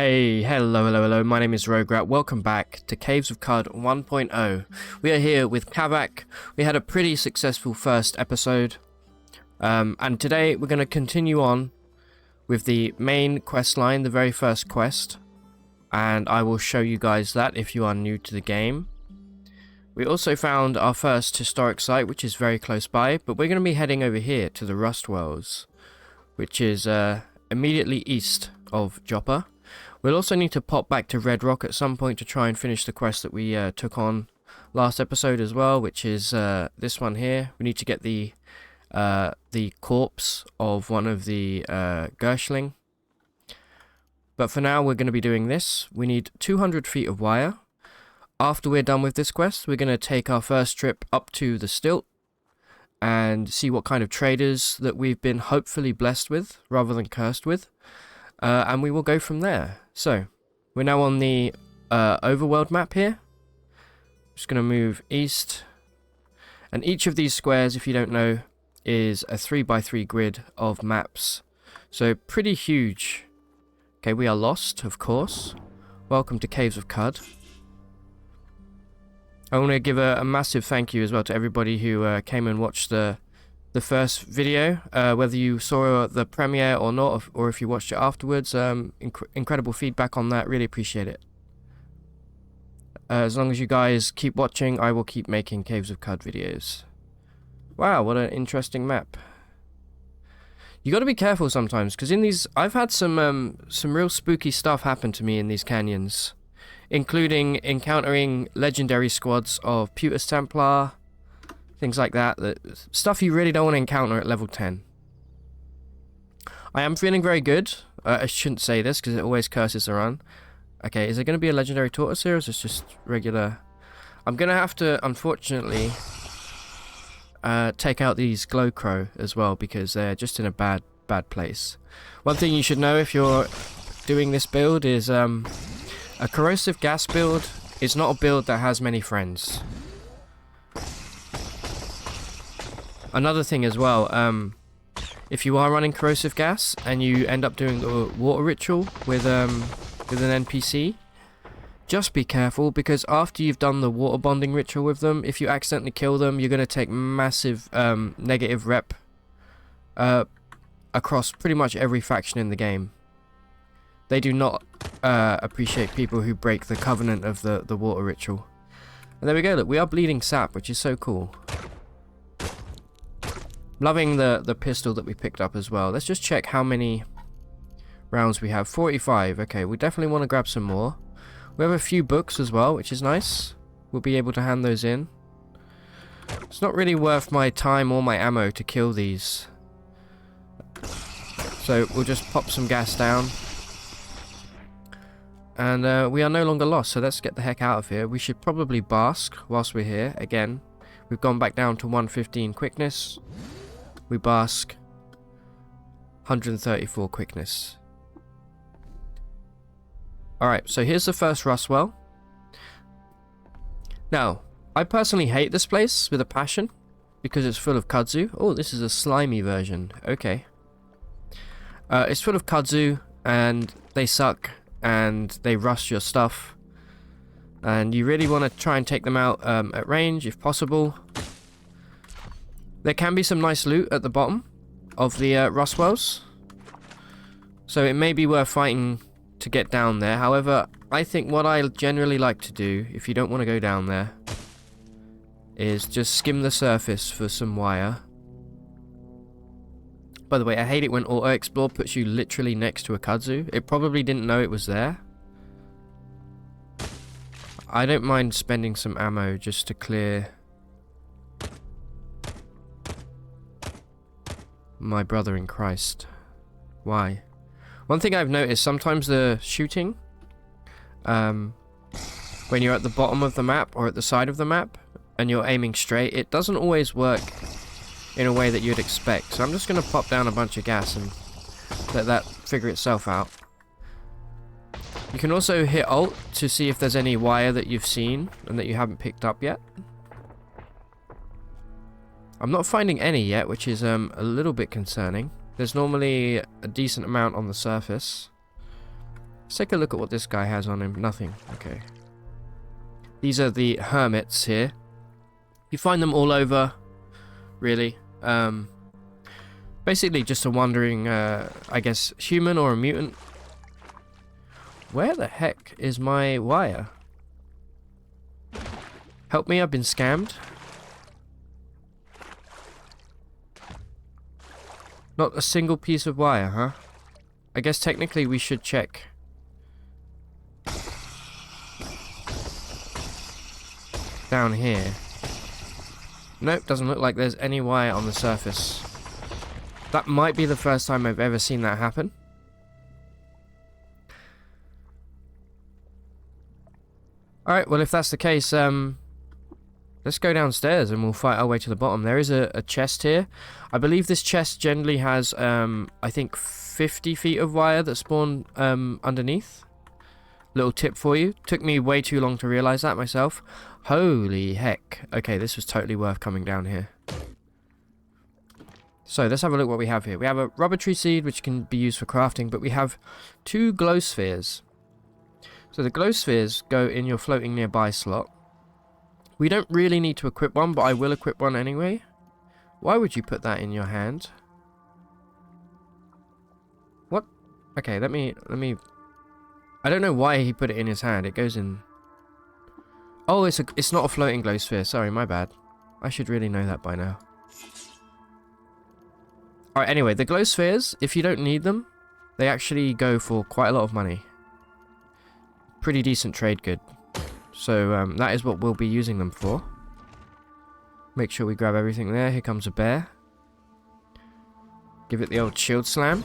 Hey, hello, my name is Roguelike. Welcome back to Caves of QUD 1.0. We are here with Kavak. We had a pretty successful first episode, and today we're going to continue on with the main quest line, the very first quest, and I will show you guys that if you are new to the game. We also found our first historic site, which is very close by, but we're going to be heading over here to the RUSTWELLS, which is immediately east of Joppa. We'll also need to pop back to Red Rock at some point to try and finish the quest that we took on last episode as well, which is this one here. We need to get the corpse of one of the Gershling. But for now, we're going to be doing this. We need 200 feet of wire. After we're done with this quest, we're going to take our first trip up to the STILT and see what kind of traders that we've been hopefully blessed with rather than cursed with. And we will go from there. So, we're now on the overworld map here. Just going to move east. And each of these squares, if you don't know, is a 3x3 grid of maps. So, pretty huge. Okay, we are lost, of course. Welcome to Caves of QUD. I want to give a massive thank you as well to everybody who came and watched the first video, whether you saw the premiere or not, or if you watched it afterwards. Incredible feedback on that, really appreciate it. As long as you guys keep watching, I will keep making Caves of QUD videos. Wow, what an interesting map. You got to be careful sometimes, because in these, I've had some real spooky stuff happen to me in these canyons, including encountering legendary squads of Putus Templar, things like that, stuff you really don't want to encounter at level 10. I am feeling very good. I shouldn't say this because it always curses the run. Okay, is there going to be a legendary tortoise here, or is this just regular? I'm going to have to, unfortunately, take out these glow crow as well because they're just in a bad place. One thing you should know if you're doing this build is a corrosive gas build is not a build that has many friends. Another thing as well, if you are running corrosive gas and you end up doing the water ritual with an NPC, just be careful, because after you've done the water bonding ritual with them, if you accidentally kill them, you're going to take massive negative rep across pretty much every faction in the game. They do not appreciate people who break the covenant of the water ritual. And there we go, look, we are bleeding sap, which is so cool. Loving the pistol that we picked up as well. Let's just check how many rounds we have. 45. Okay, we definitely want to grab some more. We have a few books as well, which is nice. We'll be able to hand those in. It's not really worth my time or my ammo to kill these. So we'll just pop some gas down. And we are no longer lost, so let's get the heck out of here. We should probably bask whilst we're here. Again, we've gone back down to 115 quickness. We bask 134 quickness. Alright, so here's the first Rustwell. Now, I personally hate this place with a passion because it's full of kudzu. Oh, this is a slimy version. Okay. It's full of kudzu and they suck and they rust your stuff. And you really want to try and take them out at range if possible. There can be some nice loot at the bottom of the Rustwells, so it may be worth fighting to get down there. However, I think what I generally like to do, if you don't want to go down there, is just skim the surface for some wire. By the way, I hate it when Auto Explore puts you literally next to a kudzu. It probably didn't know it was there. I don't mind spending some ammo just to clear my brother in Christ. Why? One thing I've noticed, sometimes the shooting, when you're at the bottom of the map or at the side of the map and you're aiming straight, it doesn't always work in a way that you'd expect. So I'm just going to pop down a bunch of gas and let that figure itself out. You can also hit Alt to see if there's any wire that you've seen and that you haven't picked up yet. I'm not finding any yet, which is a little bit concerning. There's normally a decent amount on the surface. Let's take a look at what this guy has on him. Nothing. Okay. These are the hermits here. You find them all over, really. Basically just a wandering, I guess, human or a mutant. Where the heck is my wire? Help me, I've been scammed. Not a single piece of wire, huh? I guess technically we should check. Down here. Nope, doesn't look like there's any wire on the surface. That might be the first time I've ever seen that happen. Alright, well if that's the case, let's go downstairs and we'll fight our way to the bottom. There is a chest here. I believe this chest generally has, I think 50 feet of wire that spawn underneath. Little tip for you. Took me way too long to realize that myself. Holy heck. Okay, this was totally worth coming down here. So, let's have a look what we have here. We have a rubber tree seed, which can be used for crafting, but we have 2 glow spheres. So, the glow spheres go in your floating nearby slot. We don't really need to equip one, but I will equip one anyway. Why would you put that in your hand? What? Okay, let me... I don't know why he put it in his hand. It goes in... Oh, it's not a floating glow sphere. Sorry, my bad. I should really know that by now. Alright, anyway, the glow spheres, if you don't need them, they actually go for quite a lot of money. Pretty decent trade good. So, that is what we'll be using them for. Make sure we grab everything there. Here comes a bear. Give it the old shield slam.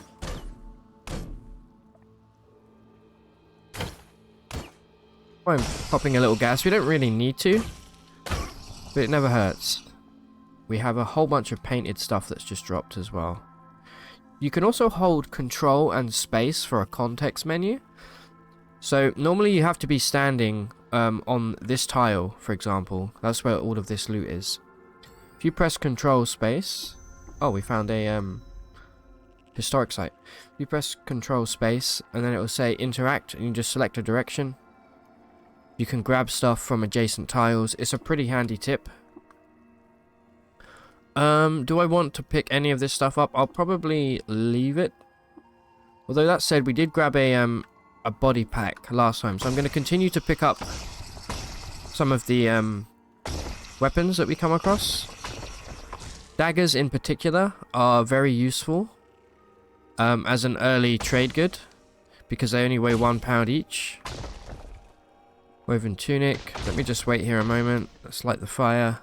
I'm popping a little gas. We don't really need to, but it never hurts. We have a whole bunch of painted stuff that's just dropped as well. You can also hold control and space for a context menu. So normally you have to be standing on this tile, for example. That's where all of this loot is. If you press control space... Oh, we found a historic site. If you press control space and then it will say interact and you just select a direction. You can grab stuff from adjacent tiles. It's a pretty handy tip. Do I want to pick any of this stuff up? I'll probably leave it. Although that said, we did grab a body pack last time, so I'm going to continue to pick up some of the weapons that we come across. Daggers in particular are very useful as an early trade good because they only weigh £1 each. Woven tunic. Let me just wait here a moment. Let's light the fire.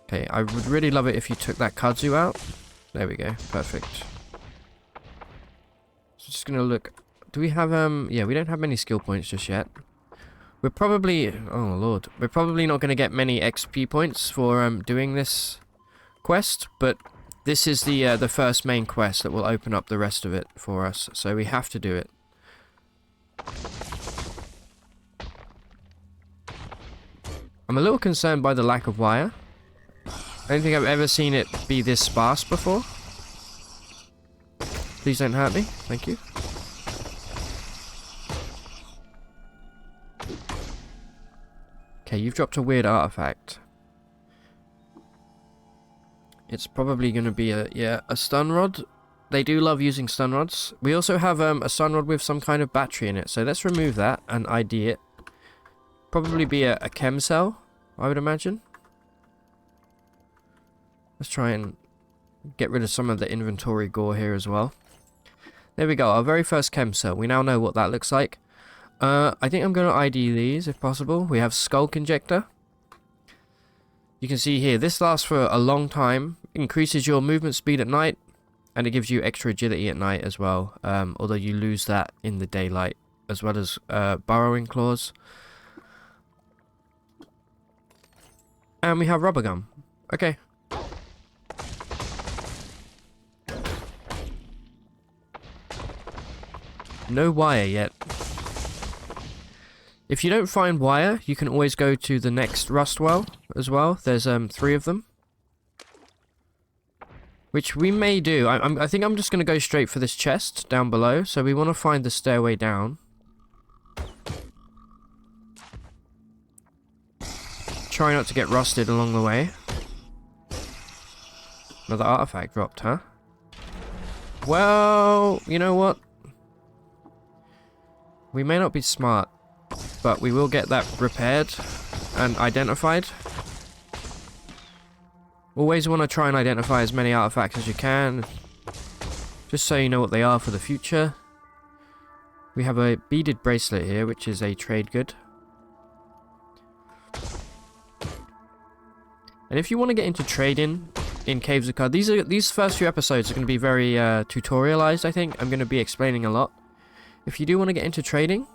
Okay, I would really love it if you took that kudzu out. There we go. Perfect. So just gonna look. Do we have yeah, we don't have many skill points just yet. We're probably, oh lord, we're probably not gonna get many XP points for doing this quest, but this is the first main quest that will open up the rest of it for us. So we have to do it. I'm a little concerned by the lack of wire. I don't think I've ever seen it be this sparse before. Please don't hurt me. Thank you. Okay, you've dropped a weird artifact. It's probably going to be a stun rod. They do love using stun rods. We also have a stun rod with some kind of battery in it. So let's remove that and ID it. Probably be a chem cell, I would imagine. Let's try and get rid of some of the inventory gore here as well. There we go, our very first chem cell. We now know what that looks like. I think I'm going to ID these if possible. We have Skulk Injector. You can see here, this lasts for a long time. Increases your movement speed at night. And it gives you extra agility at night as well, although you lose that in the daylight, as well as burrowing claws. And we have rubber gum. Okay. No wire yet. If you don't find wire, you can always go to the next rust well as well. There's 3 of them. Which we may do. I think I'm just going to go straight for this chest down below. So we want to find the stairway down. Try not to get rusted along the way. Another artifact dropped, huh? Well, you know what? We may not be smart, but we will get that repaired and identified. Always want to try and identify as many artifacts as you can, just so you know what they are for the future. We have a beaded bracelet here, which is a trade good. And if you want to get into trading in Caves of QUD, these first few episodes are going to be very tutorialized, I think. I'm going to be explaining a lot. If you do want to get into trading,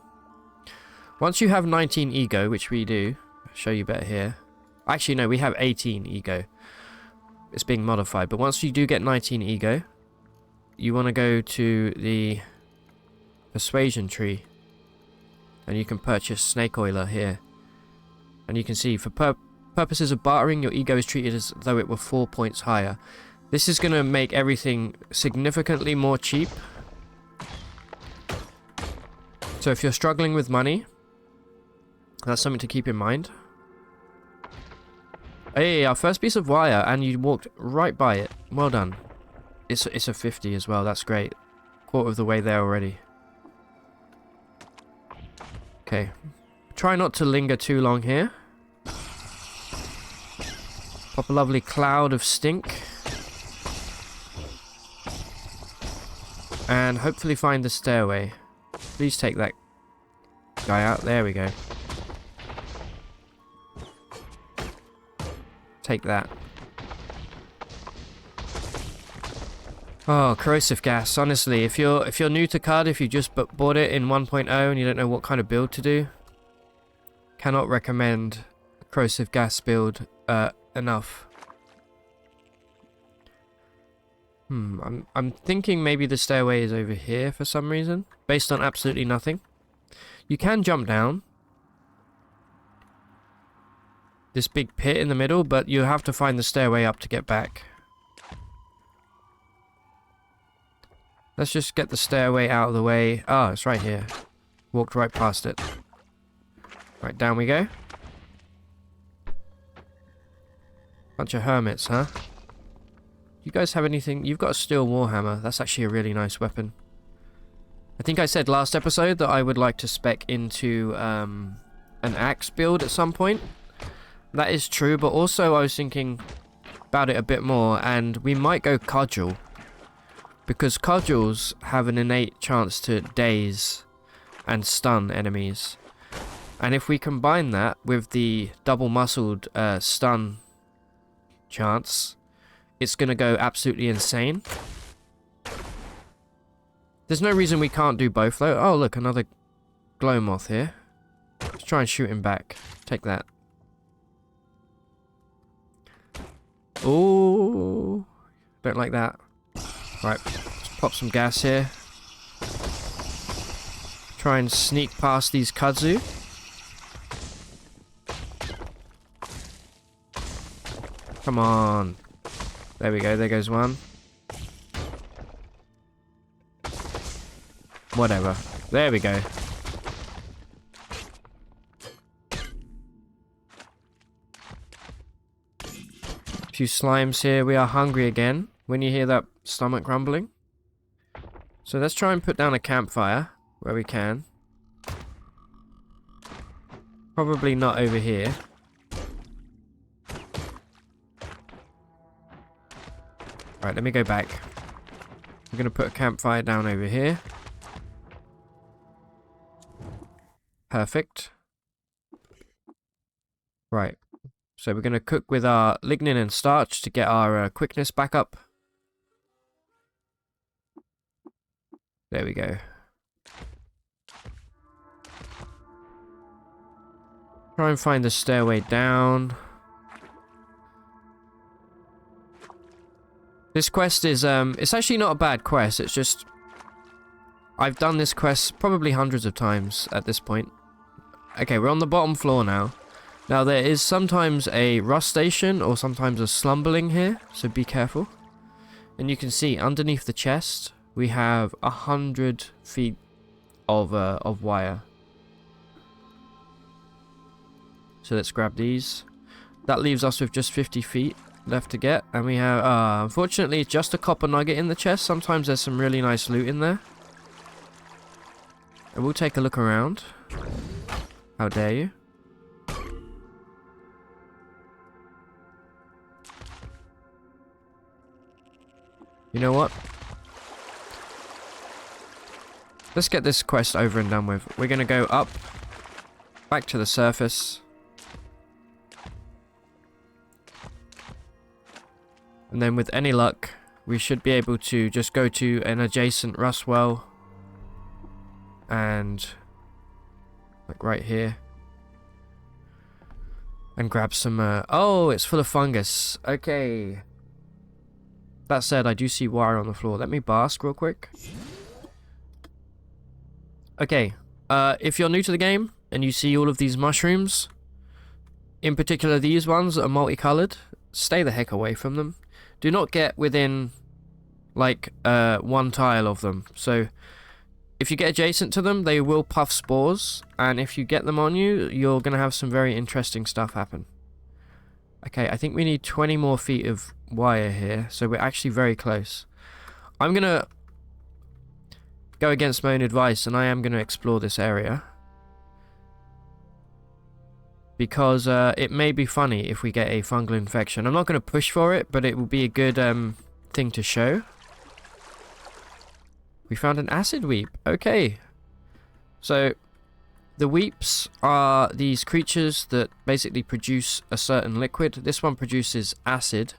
once you have 19 ego, which we do, I'll show you better here. Actually, no, we have 18 ego. It's being modified, but once you do get 19 ego, you want to go to the persuasion tree, and you can purchase snake oiler here. And you can see, for purposes of bartering, your ego is treated as though it were 4 points higher. This is going to make everything significantly more cheap. So if you're struggling with money, that's something to keep in mind. Hey, our first piece of wire, and you walked right by it. Well done. It's a 50 as well, that's great. Quarter of the way there already. Okay. Try not to linger too long here. Pop a lovely cloud of stink. And hopefully find the stairway. Please take that guy out. There we go. Take that. Oh, corrosive gas. Honestly, if you're new to QUD, if you just bought it in 1.0 and you don't know what kind of build to do, cannot recommend corrosive gas build enough. I'm thinking maybe the stairway is over here for some reason, based on absolutely nothing. You can jump down this big pit in the middle, but you have to find the stairway up to get back. Let's just get the stairway out of the way. Ah, it's right here. Walked right past it. Right, down we go. Bunch of hermits, huh? You guys have anything? You've got a steel warhammer. That's actually a really nice weapon. I think I said last episode that I would like to spec into an axe build at some point. That is true, but also I was thinking about it a bit more, and we might go cudgel. Because cudgels have an innate chance to daze and stun enemies. And if we combine that with the double-muscled stun chance, it's going to go absolutely insane. There's no reason we can't do both, though. Oh, look, another glow moth here. Let's try and shoot him back. Take that. Oh, don't like that. Right, let's pop some gas here. Try and sneak past these kudzu. Come on. There we go, there goes one. Whatever. There we go. A few slimes here. We are hungry again when you hear that stomach grumbling. So let's try and put down a campfire where we can. Probably not over here. Right, let me go back. I'm going to put a campfire down over here. Perfect. Right. So we're going to cook with our lignin and starch to get our quickness back up. There we go. Try and find the stairway down. This quest is, it's actually not a bad quest, it's just... I've done this quest probably hundreds of times at this point. Okay, we're on the bottom floor now. Now there is sometimes a rust station or sometimes a slumberling here, so be careful. And you can see underneath the chest, we have 100 feet of wire. So let's grab these. That leaves us with just 50 feet left to get. And we have, unfortunately, just a copper nugget in the chest. Sometimes there's some really nice loot in there. And we'll take a look around. How dare you? You know what? Let's get this quest over and done with. We're going to go up, back to the surface. And then with any luck, we should be able to just go to an adjacent rust well. And like right here. And grab some, oh, it's full of fungus. Okay. That said, I do see wire on the floor. Let me bask real quick. Okay, if you're new to the game and you see all of these mushrooms, in particular these ones that are multicolored, stay the heck away from them. Do not get within, like, one tile of them. So, if you get adjacent to them, they will puff spores, and if you get them on you, you're going to have some very interesting stuff happen. Okay, I think we need 20 more feet of wire here, so we're actually very close. I'm going to go against my own advice, and I am going to explore this area. Because it may be funny if we get a fungal infection. I'm not going to push for it, but it will be a good thing to show. We found an acid weep. Okay. So, the weeps are these creatures that basically produce a certain liquid. This one produces acid.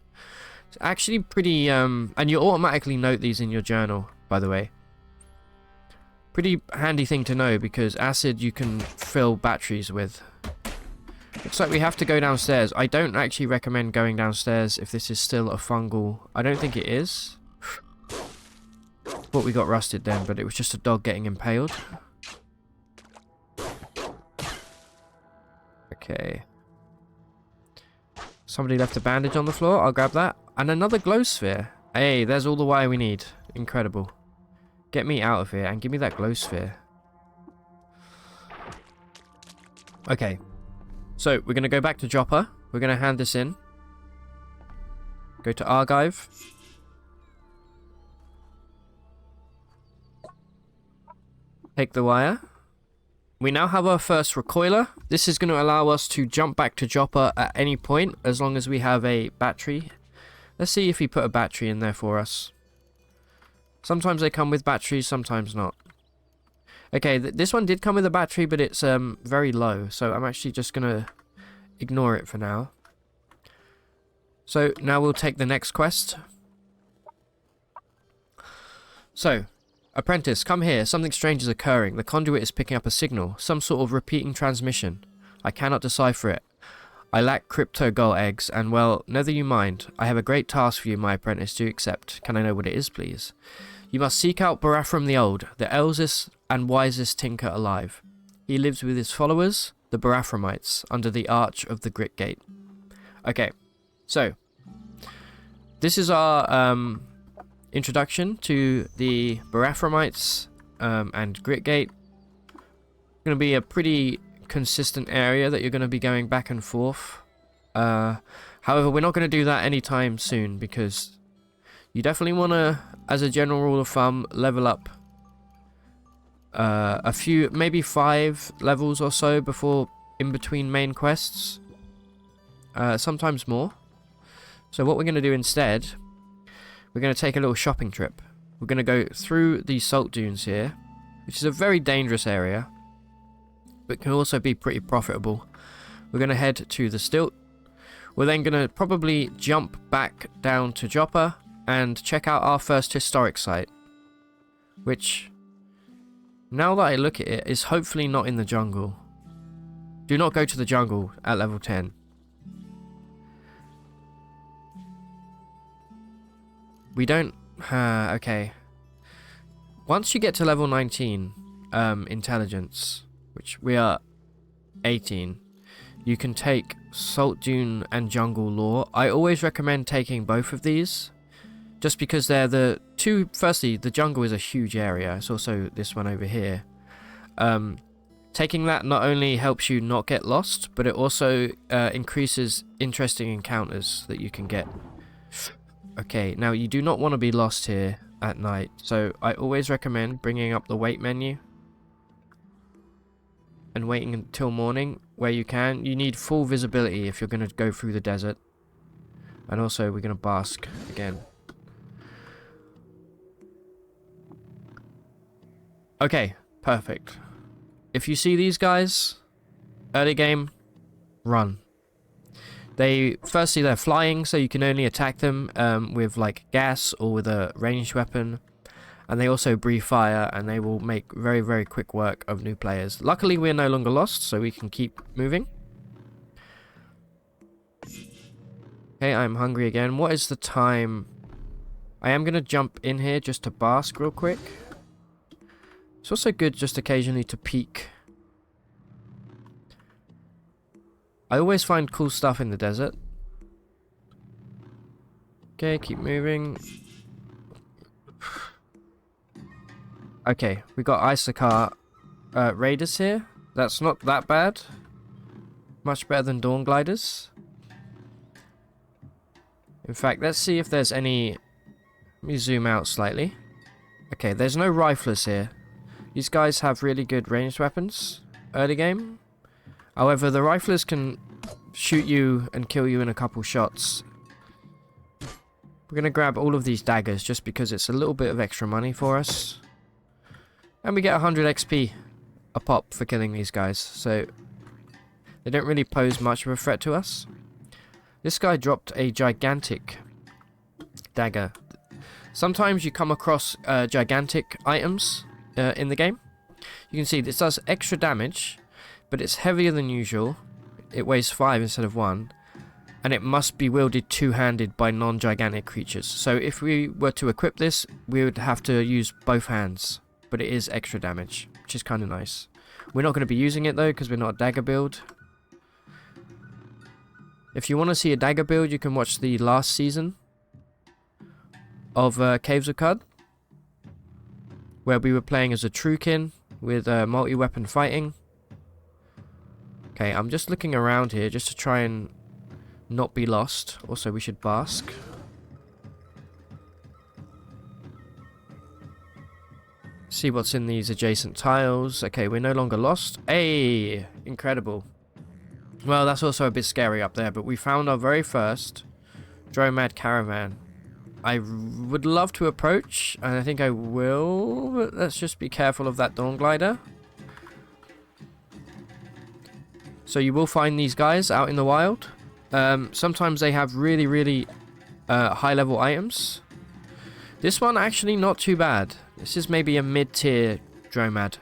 It's actually pretty, and you automatically note these in your journal, by the way. Pretty handy thing to know, because acid you can fill batteries with. Looks like we have to go downstairs. I don't actually recommend going downstairs if this is still a fungal. I don't think it is. Thought we got rusted then, but it was just a dog getting impaled. Okay. Somebody left a bandage on the floor. I'll grab that. And another glow sphere. Hey, there's all the wire we need. Incredible. Get me out of here and give me that glow sphere. Okay. So, we're going to go back to Dropper. We're going to hand this in. Go to Archive. Take the wire. We now have our first recoiler. This is going to allow us to jump back to Dropper at any point, as long as we have a battery. Let's see if he put a battery in there for us. Sometimes they come with batteries, sometimes not. Okay, this one did come with a battery, but it's very low, so I'm actually just going to ignore it for now. So, now we'll take the next quest. So, Apprentice, come here. Something strange is occurring. The conduit is picking up a signal, some sort of repeating transmission. I cannot decipher it. I lack crypto gull eggs, and well, never you mind. I have a great task for you, my apprentice, to accept. Can I know what it is, please? You must seek out Barathrum the Old, the eldest and wisest tinker alive. He lives with his followers, the Barathrumites, under the arch of the Grit Gate. Okay, so this is our introduction to the Barathrumites and Grit Gate. Going to be a pretty consistent area that you're going to be going back and forth. However, we're not going to do that anytime soon, because you definitely want to, as a general rule of thumb, level up a few, maybe 5 levels or so before in between main quests. Sometimes more. So what we're going to do instead, we're going to take a little shopping trip. We're going to go through the salt dunes here, which is a very dangerous area, but can also be pretty profitable. We're going to head to the STILT. We're then going to probably jump back down to Dropper and check out our first historic site, which, now that I look at it, is hopefully not in the jungle. Do not go to the jungle at level 10. We don't... okay. Once you get to level 19, intelligence, which we are 18, you can take Salt Dune and Jungle Lore. I always recommend taking both of these just because they're the two. Firstly, the jungle is a huge area. It's also this one over here. Taking that not only helps you not get lost, but it also increases interesting encounters that you can get. Okay, now you do not want to be lost here at night, so I always recommend bringing up the wait menu and waiting until morning where you can. You need full visibility if you're going to go through the desert. And also we're going to bask again. Okay, perfect. If you see these guys, early game, run. Firstly, they're flying, so you can only attack them with like gas or with a ranged weapon. And they also breathe fire, and they will make very, very quick work of new players. Luckily, we're no longer lost, so we can keep moving. Okay, I'm hungry again. What is the time? I am going to jump in here just to bask real quick. It's also good just occasionally to peek. I always find cool stuff in the desert. Okay, keep moving. Okay, we got Issachar raiders here. That's not that bad. Much better than Dawn Gliders. In fact, let's see if there's any... Let me zoom out slightly. Okay, there's no riflers here. These guys have really good ranged weapons early game. However, the riflers can shoot you and kill you in a couple shots. We're going to grab all of these daggers just because it's a little bit of extra money for us. And we get 100 XP a pop for killing these guys. So they don't really pose much of a threat to us. This guy dropped a gigantic dagger. Sometimes you come across gigantic items in the game. You can see this does extra damage, but it's heavier than usual. It weighs 5 instead of 1, and it must be wielded two-handed by non-gigantic creatures. So if we were to equip this, we would have to use both hands, but it is extra damage, which is kind of nice. We're not going to be using it though, because we're not a dagger build. If you want to see a dagger build, you can watch the last season of Caves of QUD, where we were playing as a Truekin with multi-weapon fighting. Okay, I'm just looking around here just to try and not be lost. Also, we should bask. See what's in these adjacent tiles. Okay, we're no longer lost. Hey, incredible. Well, that's also a bit scary up there, but we found our very first Dromad caravan. I would love to approach, and I think I will, but let's just be careful of that Dawn Glider. So you will find these guys out in the wild. Sometimes they have really, really high-level items. This one actually not too bad. This is maybe a mid-tier Dromad.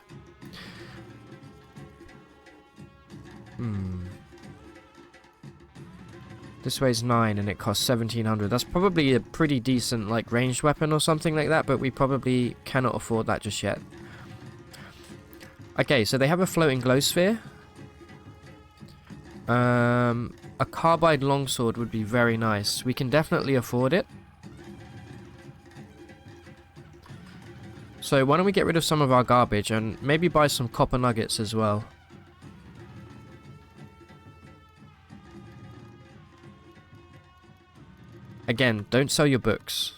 This weighs 9 and it costs 1700. That's probably a pretty decent like ranged weapon or something like that, but we probably cannot afford that just yet. Okay, so they have a floating glow sphere. A carbide longsword would be very nice. We can definitely afford it. So why don't we get rid of some of our garbage and maybe buy some copper nuggets as well. Again, don't sell your books.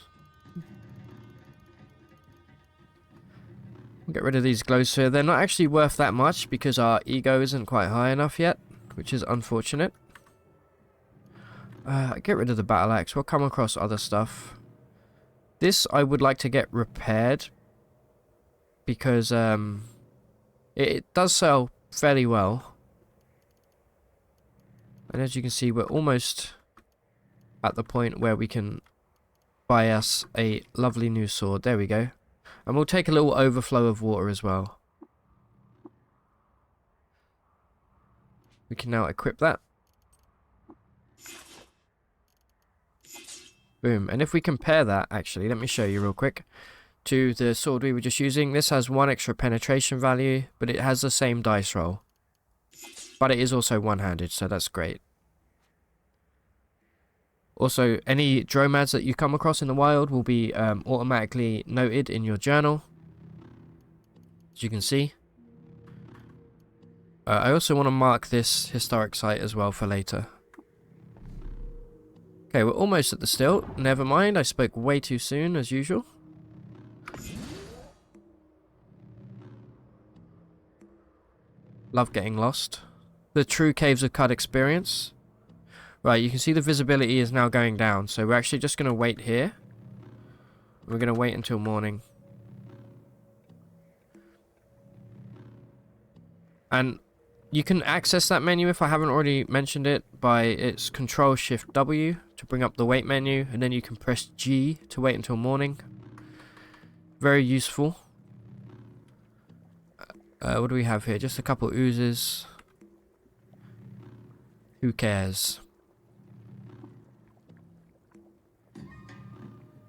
Get rid of these glowsphere. They're not actually worth that much because our ego isn't quite high enough yet, which is unfortunate. Get rid of the battle axe. We'll come across other stuff. This I would like to get repaired because it does sell fairly well. And as you can see, we're almost at the point where we can buy us a lovely new sword. There we go. And we'll take a little overflow of water as well. We can now equip that. Boom. And if we compare that, actually, let me show you real quick, to the sword we were just using. This has 1 extra penetration value, but it has the same dice roll. But it is also one-handed, so that's great. Also, any dromads that you come across in the wild will be automatically noted in your journal, as you can see. I also want to mark this historic site as well for later. Okay, we're almost at the stilt. Never mind, I spoke way too soon, as usual. Love getting lost. The true Caves of QUD experience. Right, you can see the visibility is now going down, so we're actually just going to wait here. We're going to wait until morning. And you can access that menu, if I haven't already mentioned it, by its Control-Shift-W to bring up the wait menu, and then you can press G to wait until morning. Very useful. What do we have here? Just a couple oozes. Who cares?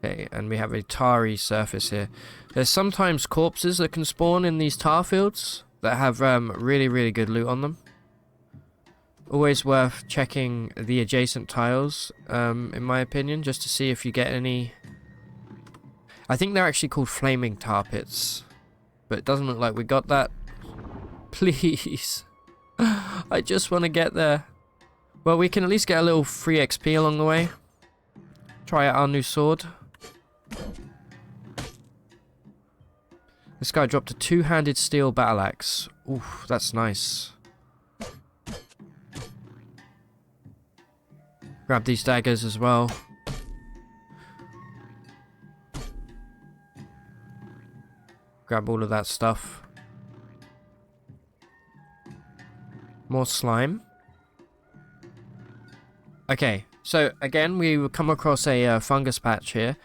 Okay, and we have a tarry surface here. There's sometimes corpses that can spawn in these tar fields that have really, really good loot on them. Always worth checking the adjacent tiles, in my opinion, just to see if you get any... I think they're actually called flaming tar pits, but it doesn't look like we got that. Please. I just want to get there. Well, we can at least get a little free XP along the way. Try out our new sword. This guy dropped a two-handed steel battle axe. Oof, that's nice. Grab these daggers as well. Grab all of that stuff. More slime. Okay, so again, we will come across a fungus patch here.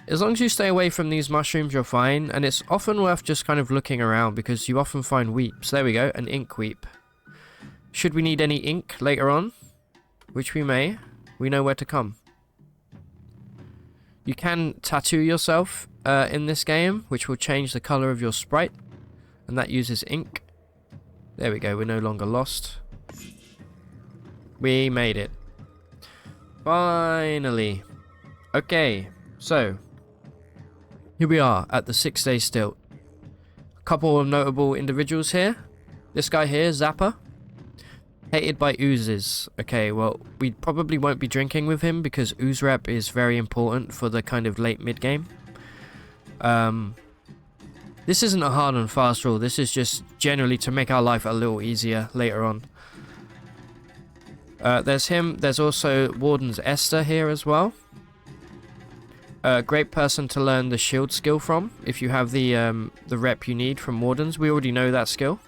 As long as you stay away from these mushrooms, you're fine, and it's often worth just kind of looking around because you often find weeps. There we go, an ink weep. Should we need any ink later on, which we may, we know where to come. You can tattoo yourself in this game, which will change the color of your sprite, and that uses ink. There we go, we're no longer lost. We made it. Finally. Okay, so here we are at the 6-day stilt. A couple of notable individuals here. This guy here, Zappa. Hated by oozes. Okay, well, we probably won't be drinking with him because ooze rep is very important for the kind of late mid game. This isn't a hard and fast rule. This is just generally to make our life a little easier later on. There's him. There's also Warden's Esther here as well. Great person to learn the shield skill from if you have the rep you need from Wardens. We already know that skill.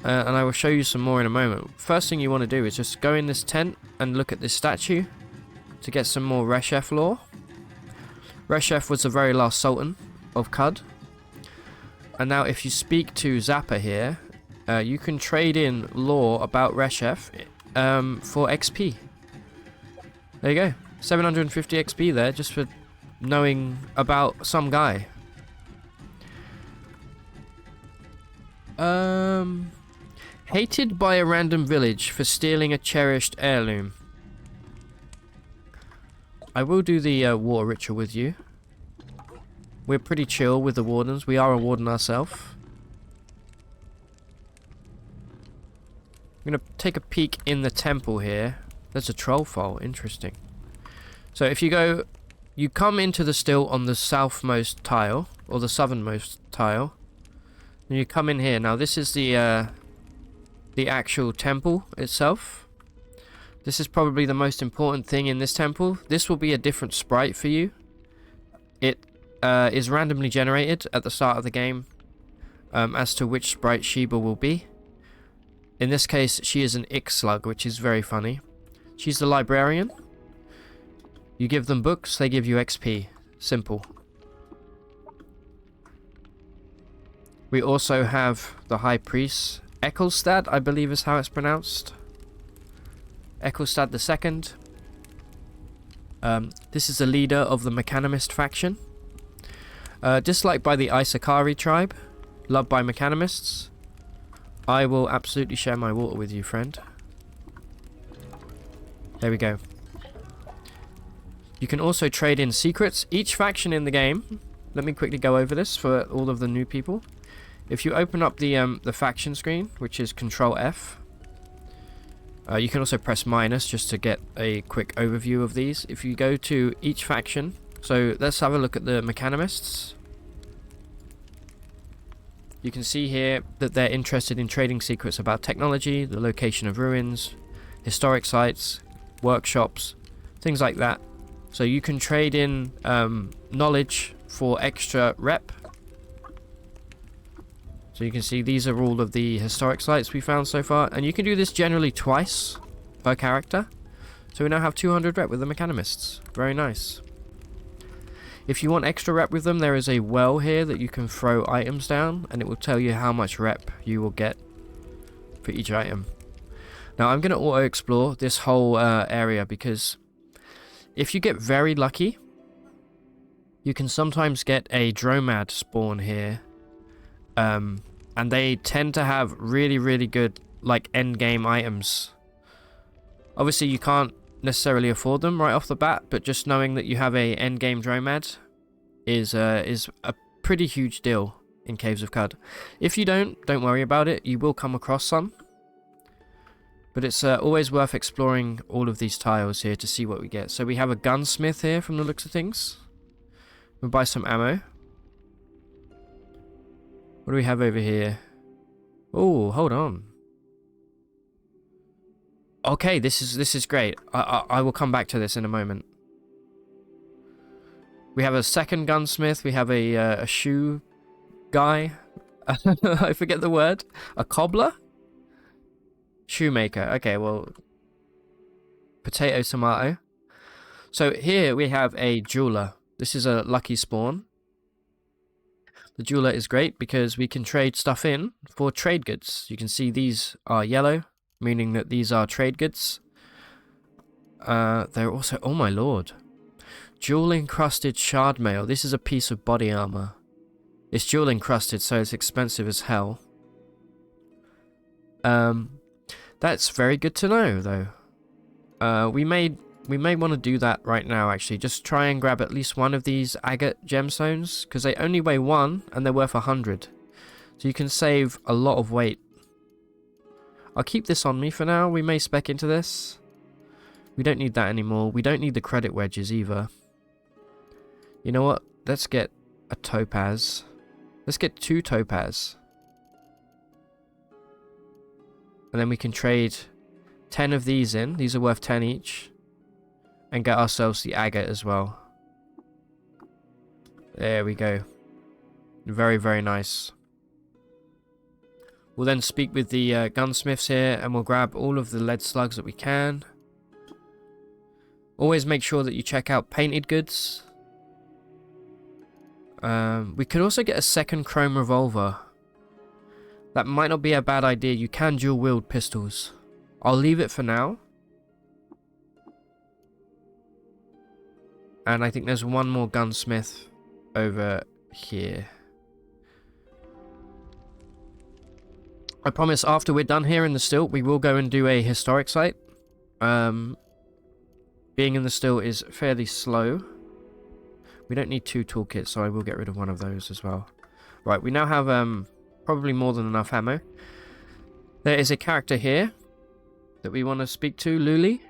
And I will show you some more in a moment. First thing you want to do is just go in this tent and look at this statue to get some more Reshef lore. Reshef was the very last Sultan of QUD. And now if you speak to Zappa here, you can trade in lore about Reshef for XP. There you go. 750 XP there just for knowing about some guy. Hated by a random village for stealing a cherished heirloom. I will do the water ritual with you. We're pretty chill with the wardens. We are a warden ourselves. I'm going to take a peek in the temple here. There's a troll foal. Interesting. So if you go... You come into the stilt on the southmost tile. Or the southernmost tile. And you come in here. Now this is the actual temple itself. This is probably the most important thing in this temple. This will be a different sprite for you. It is randomly generated at the start of the game as to which sprite Sheba will be. In this case, she is an ick slug, which is very funny. She's the librarian. You give them books, they give you XP. Simple. We also have the high priest. Ecclestad, I believe is how it's pronounced. Ecclestad II. This is the leader of the Mechanimist faction. Disliked by the Isakari tribe. Loved by Mechanimists. I will absolutely share my water with you, friend. There we go. You can also trade in secrets. Each faction in the game, let me quickly go over this for all of the new people. If you open up the faction screen, which is Control F, you can also press minus just to get a quick overview of these. If you go to each faction, so let's have a look at the Mechanimists. You can see here that they're interested in trading secrets about technology, the location of ruins, historic sites, workshops, things like that. So you can trade in knowledge for extra rep. So you can see these are all of the historic sites we found so far. And you can do this generally twice per character. So we now have 200 rep with the Mechanimists. Very nice. If you want extra rep with them, there is a well here that you can throw items down. And it will tell you how much rep you will get for each item. Now I'm going to auto-explore this whole area because if you get very lucky, you can sometimes get a Dromad spawn here. And they tend to have really, really good, like, end-game items. Obviously, you can't necessarily afford them right off the bat, but just knowing that you have a end-game Dromad is a pretty huge deal in Caves of QUD. If you don't worry about it. You will come across some. But it's always worth exploring all of these tiles here to see what we get. So we have a gunsmith here from the looks of things. We'll buy some ammo. What do we have over here? Oh, hold on. Okay, this is great. I will come back to this in a moment. We have a second gunsmith. We have a shoe guy. I forget the word. A cobbler? Shoemaker. Okay, well, potato, tomato. So here we have a jeweler. This is a lucky spawn. The jeweler is great because we can trade stuff in for trade goods. You can see these are yellow, meaning that these are trade goods. They're also, oh my lord, jewel encrusted shard mail. This is a piece of body armor. It's jewel encrusted, so it's expensive as hell. That's very good to know, though. We may want to do that right now, actually. Just try and grab at least one of these agate gemstones, because they only weigh 1 and they're worth 100. So you can save a lot of weight. I'll keep this on me for now. We may spec into this. We don't need that anymore. We don't need the credit wedges either. You know what? Let's get a topaz. Let's get 2 topaz. And then we can trade 10 of these in. These are worth 10 each. And get ourselves the agate as well. There we go. Very, very nice. We'll then speak with the gunsmiths here. And we'll grab all of the lead slugs that we can. Always make sure that you check out painted goods. We could also get a second chrome revolver. That might not be a bad idea. You can dual wield pistols. I'll leave it for now. And I think there's one more gunsmith over here. I promise after we're done here in the stilt, we will go and do a historic site. Being in the stilt is fairly slow. We don't need 2 toolkits, so I will get rid of one of those as well. Right, we now have probably more than enough ammo. There is a character here that we want to speak to, Luli.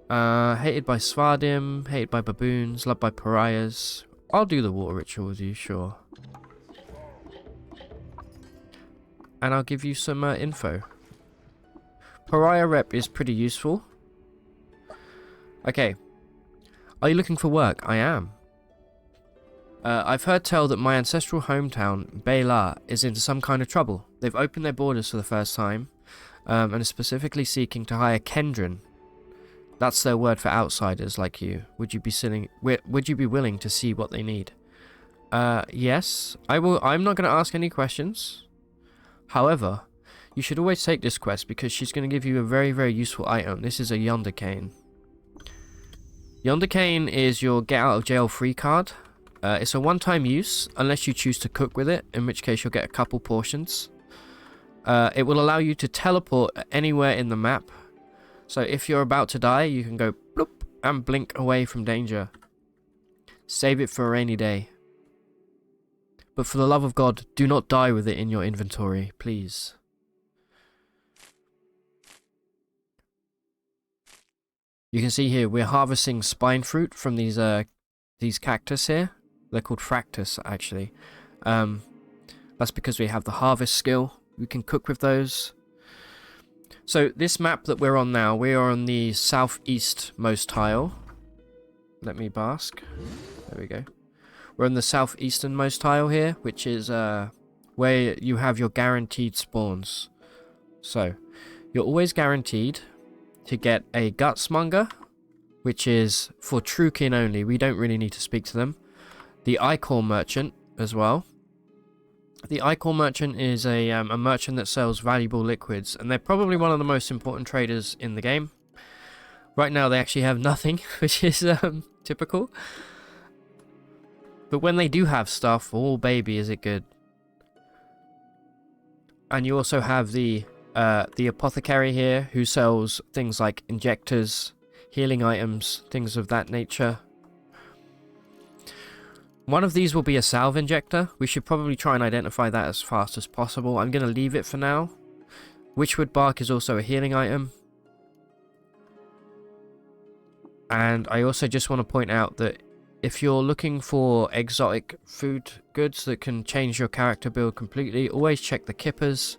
Hated by Svardim, hated by baboons, loved by pariahs. I'll do the water ritual with you, sure. And I'll give you some info. Pariah rep is pretty useful. Okay. Are you looking for work? I am. I've heard tell that my ancestral hometown, Bela, is into some kind of trouble. They've opened their borders for the first time, and are specifically seeking to hire Kendrin. That's their word for outsiders like you. Would you be willing to see what they need? Yes, I will. I'm not going to ask any questions. However, you should always take this quest because she's going to give you a very, very useful item. This is a Yonder Cane. Yonder Cane is your get out of jail free card. It's a one-time use unless you choose to cook with it, in which case you'll get a couple portions. It will allow you to teleport anywhere in the map. So if you're about to die, you can go bloop, and blink away from danger. Save it for a rainy day. But for the love of God, do not die with it in your inventory, please. You can see here, we're harvesting spine fruit from these cactus here. They're called fractus, actually. That's because we have the harvest skill. We can cook with those. So this map that we're on now, we are on the southeastmost tile. Let me bask. There we go. We're on the southeasternmost tile here, which is where you have your guaranteed spawns. So you're always guaranteed to get a gutsmonger, which is for true kin only. We don't really need to speak to them. The ichor merchant as well. The ichor merchant is a merchant that sells valuable liquids, and they're probably one of the most important traders in the game. Right now they actually have nothing, which is typical. But when they do have stuff, oh baby is it good. And you also have the apothecary here, who sells things like injectors, healing items, things of that nature. One of these will be a salve injector. We should probably try and identify that as fast as possible. I'm going to leave it for now. Witchwood bark is also a healing item. And I also just want to point out that if you're looking for exotic food goods that can change your character build completely, always check the kippers,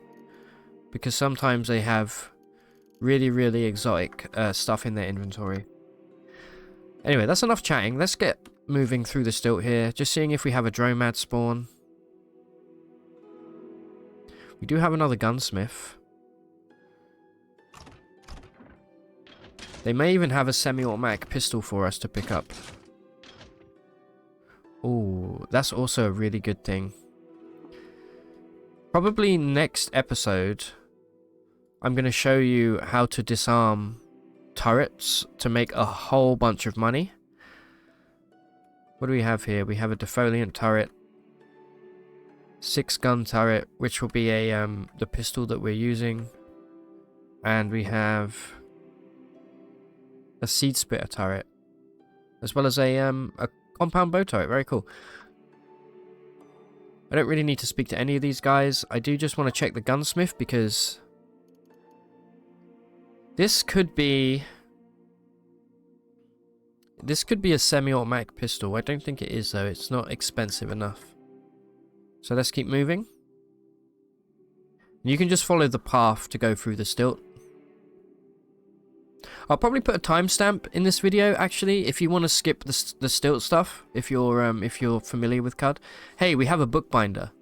because sometimes they have really, really exotic stuff in their inventory. Anyway, that's enough chatting. Let's get moving through the stilt here, just seeing if we have a dromad spawn. We do have another gunsmith. They may even have a semi-automatic pistol for us to pick up. Oh, that's also a really good thing. Probably next episode, I'm going to show you how to disarm turrets to make a whole bunch of money. What do we have here? We have a defoliant turret, 6-gun turret, which will be a the pistol that we're using, and we have a seed splitter turret, as well as a compound bow turret. Very cool. I don't really need to speak to any of these guys. I do just want to check the gunsmith, because this could be a semi-automatic pistol. I don't think it is, though. It's not expensive enough. So let's keep moving. You can just follow the path to go through the stilt. I'll probably put a timestamp in this video, actually, if you want to skip the stilt stuff, if you're familiar with QUD. Hey, we have a bookbinder.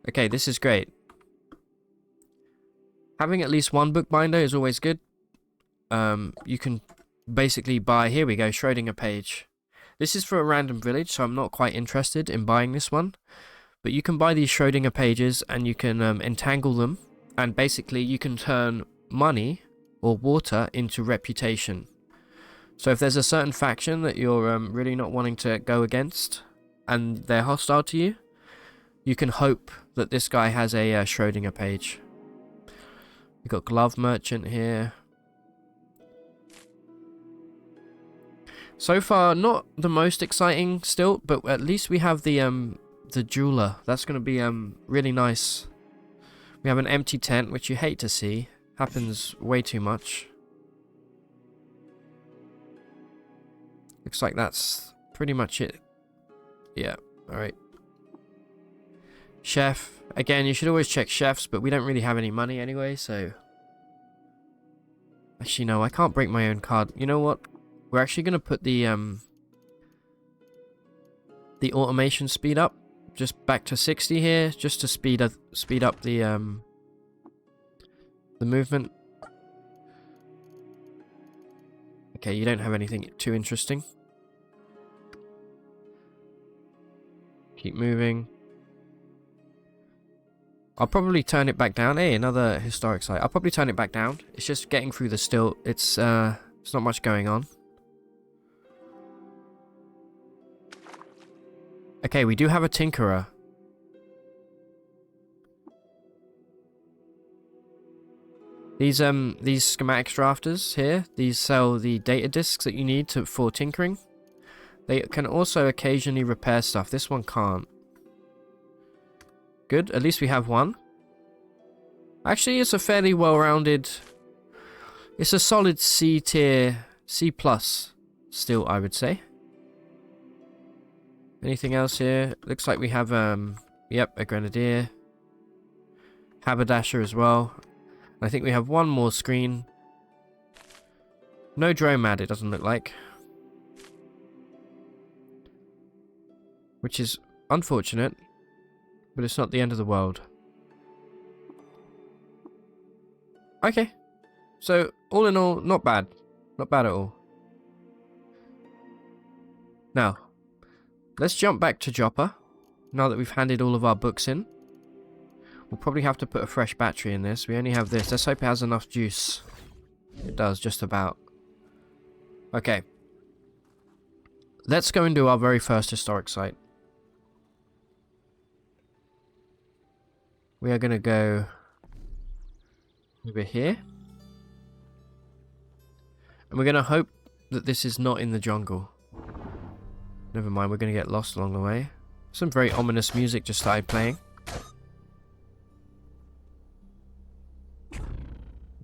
Okay, this is great. Having at least one bookbinder is always good. You can basically buy, here we go, Schrödinger page. This is for a random village, so I'm not quite interested in buying this one. But you can buy these Schrödinger pages, and you can entangle them. And basically, you can turn money or water into reputation. So if there's a certain faction that you're really not wanting to go against, and they're hostile to you, you can hope that this guy has a Schrödinger page. We've got glove merchant here. So far, not the most exciting stilt, but at least we have the jeweler. That's going to be really nice. We have an empty tent, which you hate to see. Happens way too much. Looks like that's pretty much it. Yeah, alright. Chef. Again, you should always check chefs, but we don't really have any money anyway, so... Actually, no, I can't break my own card. You know what? We're actually going to put the automation speed up. Just back to 60 here, just to speed up the movement. Okay, you don't have anything too interesting. Keep moving. I'll probably turn it back down. Hey, another historic site. I'll probably turn it back down. It's just getting through the stilt. It's not much going on. Okay, we do have a tinkerer. These schematic drafters here, these sell the data disks that you need for tinkering. They can also occasionally repair stuff. This one can't. Good, at least we have one. Actually, it's a fairly well-rounded... It's a solid C tier, C plus still, I would say. Anything else here? Looks like we have, yep, a grenadier. Haberdasher as well. I think we have one more screen. No dromad, it doesn't look like. Which is unfortunate, but it's not the end of the world. Okay. So, all in all, not bad. Not bad at all. Now, let's jump back to Joppa. Now that we've handed all of our books in. We'll probably have to put a fresh battery in this. We only have this. Let's hope it has enough juice. It does, just about. Okay. Let's go and do our very first historic site. We are going to go over here. And we're going to hope that this is not in the jungle. Never mind, we're going to get lost along the way. Some very ominous music just started playing.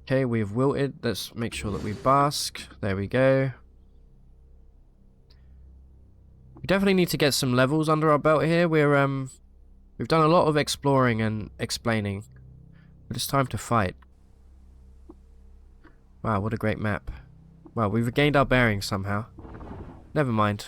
Okay, we've wilted. Let's make sure that we bask. There we go. We definitely need to get some levels under our belt here. We've done a lot of exploring and explaining, but it's time to fight. Wow, what a great map. Wow, we've regained our bearings somehow. Never mind.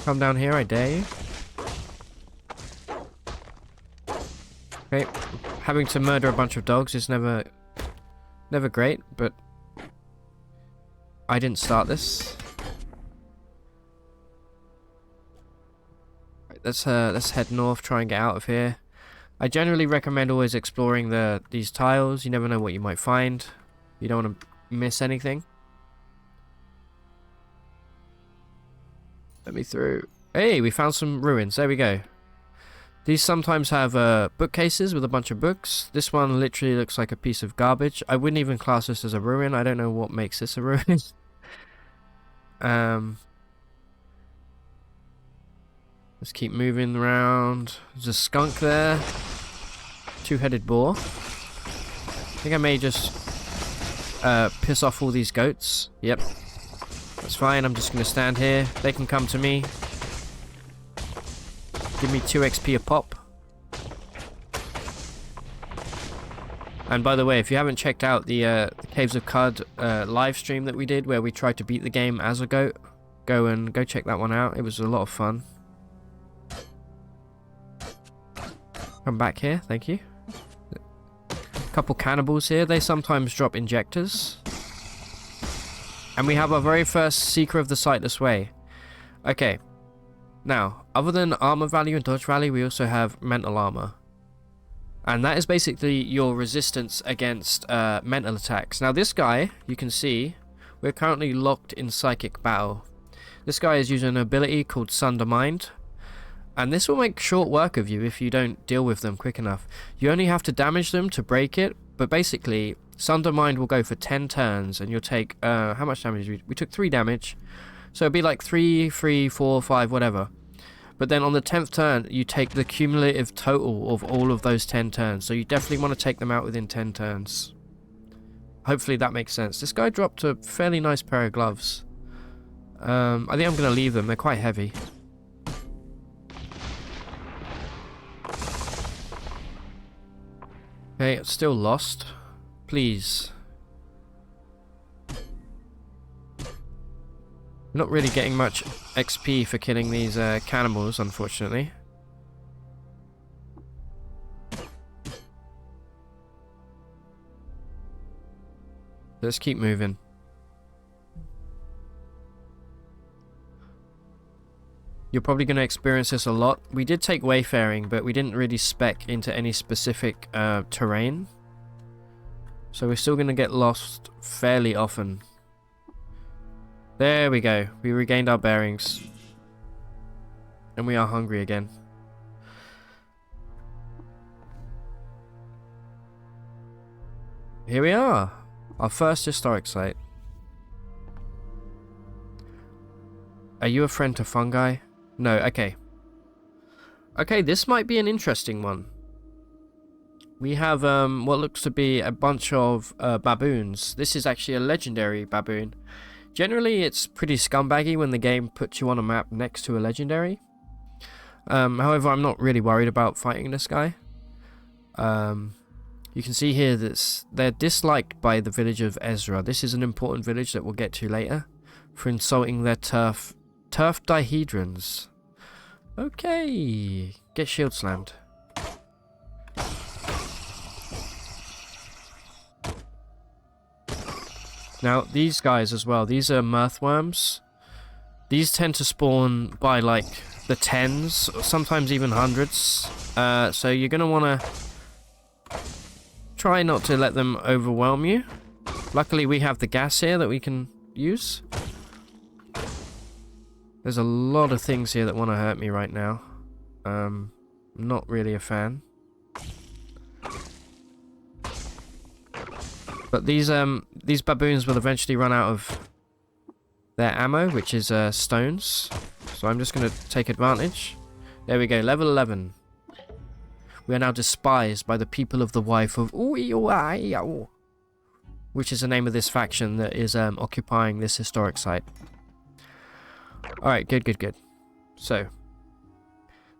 Come down here, I dare you. Okay, having to murder a bunch of dogs is never great, but I didn't start this. Right, let's head north, try and get out of here. I generally recommend always exploring these tiles. You never know what you might find. You don't want to miss anything. Let me through. Hey, we found some ruins. There we go. These sometimes have bookcases with a bunch of books. This one literally looks like a piece of garbage. I wouldn't even class this as a ruin. I don't know what makes this a ruin. Let's keep moving around. There's a skunk there. Two-headed boar. I think I may just piss off all these goats. Yep. That's fine, I'm just going to stand here. They can come to me. Give me 2 XP a pop. And by the way, if you haven't checked out the Caves of QUD live stream that we did, where we tried to beat the game as a goat, go check that one out. It was a lot of fun. Come back here, thank you. Couple cannibals here. They sometimes drop injectors. And we have our very first seeker of the site this way. Okay. Now, other than armor value and dodge value, we also have mental armor. And that is basically your resistance against mental attacks. Now this guy, you can see, we're currently locked in psychic battle. This guy is using an ability called Sunder Mind. And this will make short work of you if you don't deal with them quick enough. You only have to damage them to break it. But basically, Sunder Mind will go for 10 turns, and you'll take, how much damage did we took 3 damage. So it'd be like 3, 4, 5, whatever. But then on the 10th turn, you take the cumulative total of all of those 10 turns. So you definitely want to take them out within 10 turns. Hopefully that makes sense. This guy dropped a fairly nice pair of gloves. I think I'm going to leave them. They're quite heavy. Okay, it's still lost. Please. We're not really getting much XP for killing these cannibals, unfortunately. Let's keep moving. You're probably going to experience this a lot. We did take wayfaring, but we didn't really spec into any specific terrain. So we're still going to get lost fairly often. There we go. We regained our bearings. And we are hungry again. Here we are. Our first historic site. Are you a friend to fungi? No, okay. Okay, this might be an interesting one. We have what looks to be a bunch of baboons. This is actually a legendary baboon. Generally, it's pretty scumbaggy when the game puts you on a map next to a legendary. However, I'm not really worried about fighting this guy. You can see here that they're disliked by the village of Ezra. This is an important village that we'll get to later for insulting their turf dihedrons. Okay, get shield slammed. Now, these guys as well, these are mirthworms. These tend to spawn by like the tens, or sometimes even hundreds. So you're going to want to try not to let them overwhelm you. Luckily, we have the gas here that we can use. There's a lot of things here that want to hurt me right now. Not really a fan. But these baboons will eventually run out of their ammo, which is stones. So I'm just going to take advantage. There we go, level 11. We are now despised by the people of the wife of Uiuaio, which is the name of this faction that is occupying this historic site. Alright, good. So,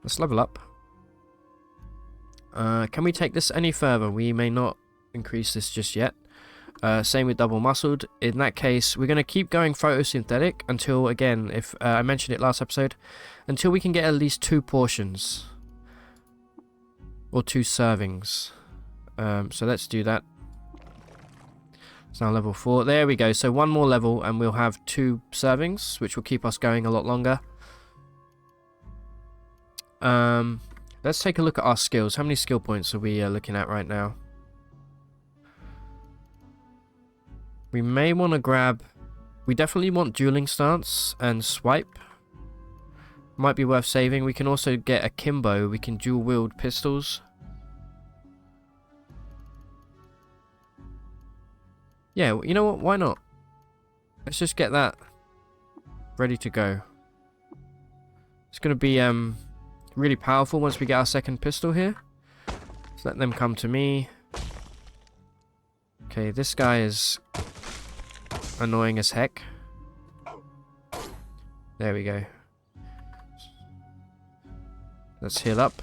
let's level up. Can we take this any further? We may not increase this just yet. Same with double muscled. In that case, we're going to keep going photosynthetic until, again, if I mentioned it last episode, until we can get at least 2 portions. Or 2 servings. So let's do that. It's now level 4. There we go. So 1 more level and we'll have 2 servings, which will keep us going a lot longer. Let's take a look at our skills. How many skill points are we looking at right now? We may want to grab... We definitely want dueling stance and swipe. Might be worth saving. We can also get akimbo. We can dual wield pistols. Yeah, you know what? Why not? Let's just get that ready to go. It's going to be really powerful once we get our second pistol here. Let's let them come to me. Okay, this guy is annoying as heck. There we go. Let's heal up.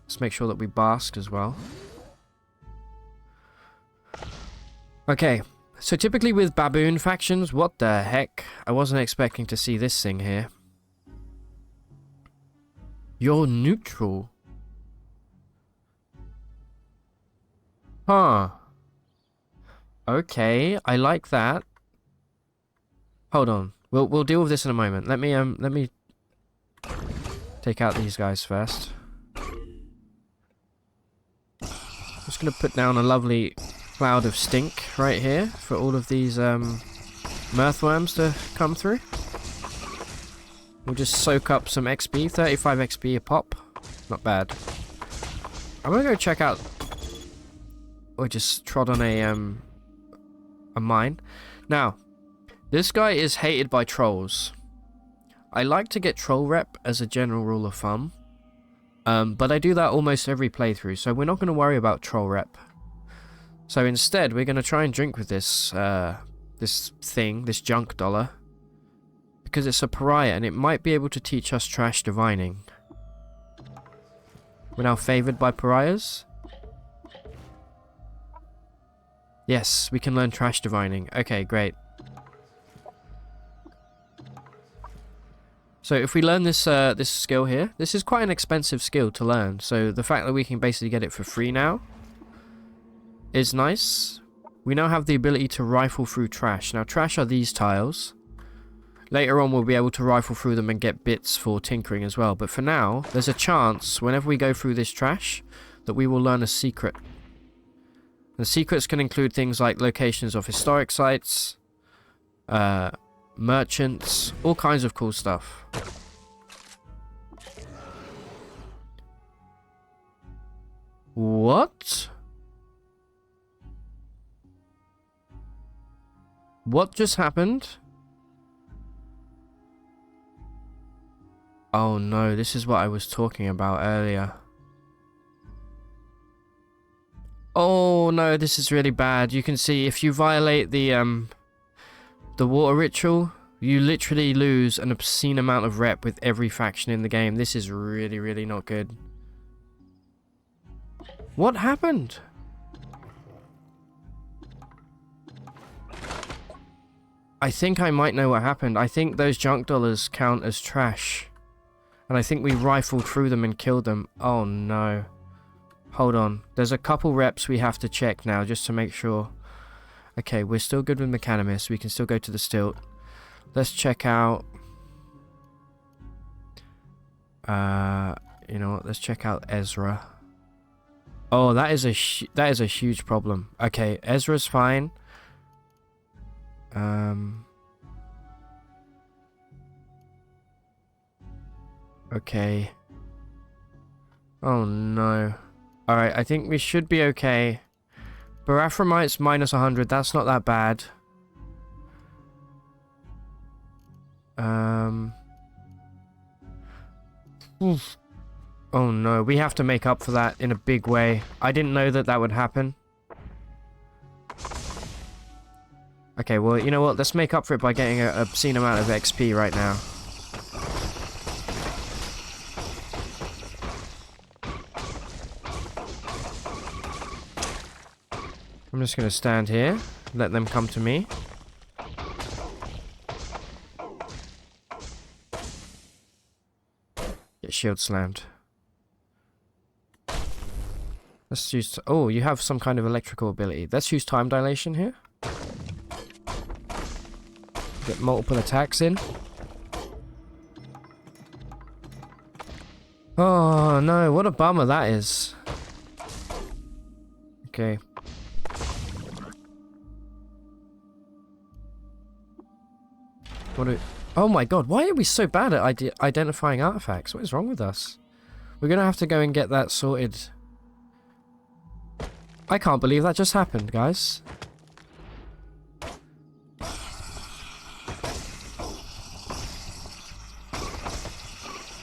Let's make sure that we bask as well. Okay, so typically with baboon factions, what the heck? I wasn't expecting to see this thing here. You're neutral. Huh. Okay, I like that. Hold on. We'll deal with this in a moment. Let me take out these guys first. Just gonna put down a lovely cloud of stink right here for all of these mirthworms to come through. We'll just soak up some XP, 35 XP a pop. Not bad. I'm gonna go check out. I just trod on a mine. Now, this guy is hated by trolls. I like to get troll rep as a general rule of thumb, but I do that almost every playthrough, so we're not going to worry about troll rep. So instead, we're going to try and drink with this this junk dollar, because it's a pariah and it might be able to teach us trash divining. We're now favored by pariahs. Yes, we can learn trash divining. Okay, great. So if we learn this this skill here, this is quite an expensive skill to learn. So the fact that we can basically get it for free now is nice. We now have the ability to rifle through trash. Now trash are these tiles. Later on we'll be able to rifle through them and get bits for tinkering as well. But for now, there's a chance whenever we go through this trash that we will learn a secret. The secrets can include things like locations of historic sites, merchants, all kinds of cool stuff. What? What just happened? Oh no, this is what I was talking about earlier. Oh no, this is really bad. You can see if you violate the water ritual, you literally lose an obscene amount of rep with every faction in the game. This is really, really not good. What happened? I think I might know what happened. I think those junk dollars count as trash. And I think we rifled through them and killed them. Oh no. Hold on. There's a couple reps we have to check now just to make sure. Okay, we're still good with Mechanimus. We can still go to the Stilt. Let's check out... you know what? Let's check out Ezra. Oh, that is a huge problem. Okay, Ezra's fine. Okay. Oh no. Alright, I think we should be okay. Barathramite's minus 100. That's not that bad. Oof. Oh no, we have to make up for that in a big way. I didn't know that that would happen. Okay, well, you know what? Let's make up for it by getting an obscene amount of XP right now. I'm just going to stand here, let them come to me. Get shield slammed. Let's use... Oh, you have some kind of electrical ability. Let's use time dilation here. Get multiple attacks in. Oh no, what a bummer that is. Okay. Oh my god, why are we so bad at identifying artifacts? What is wrong with us? We're gonna have to go and get that sorted. I can't believe that just happened, guys.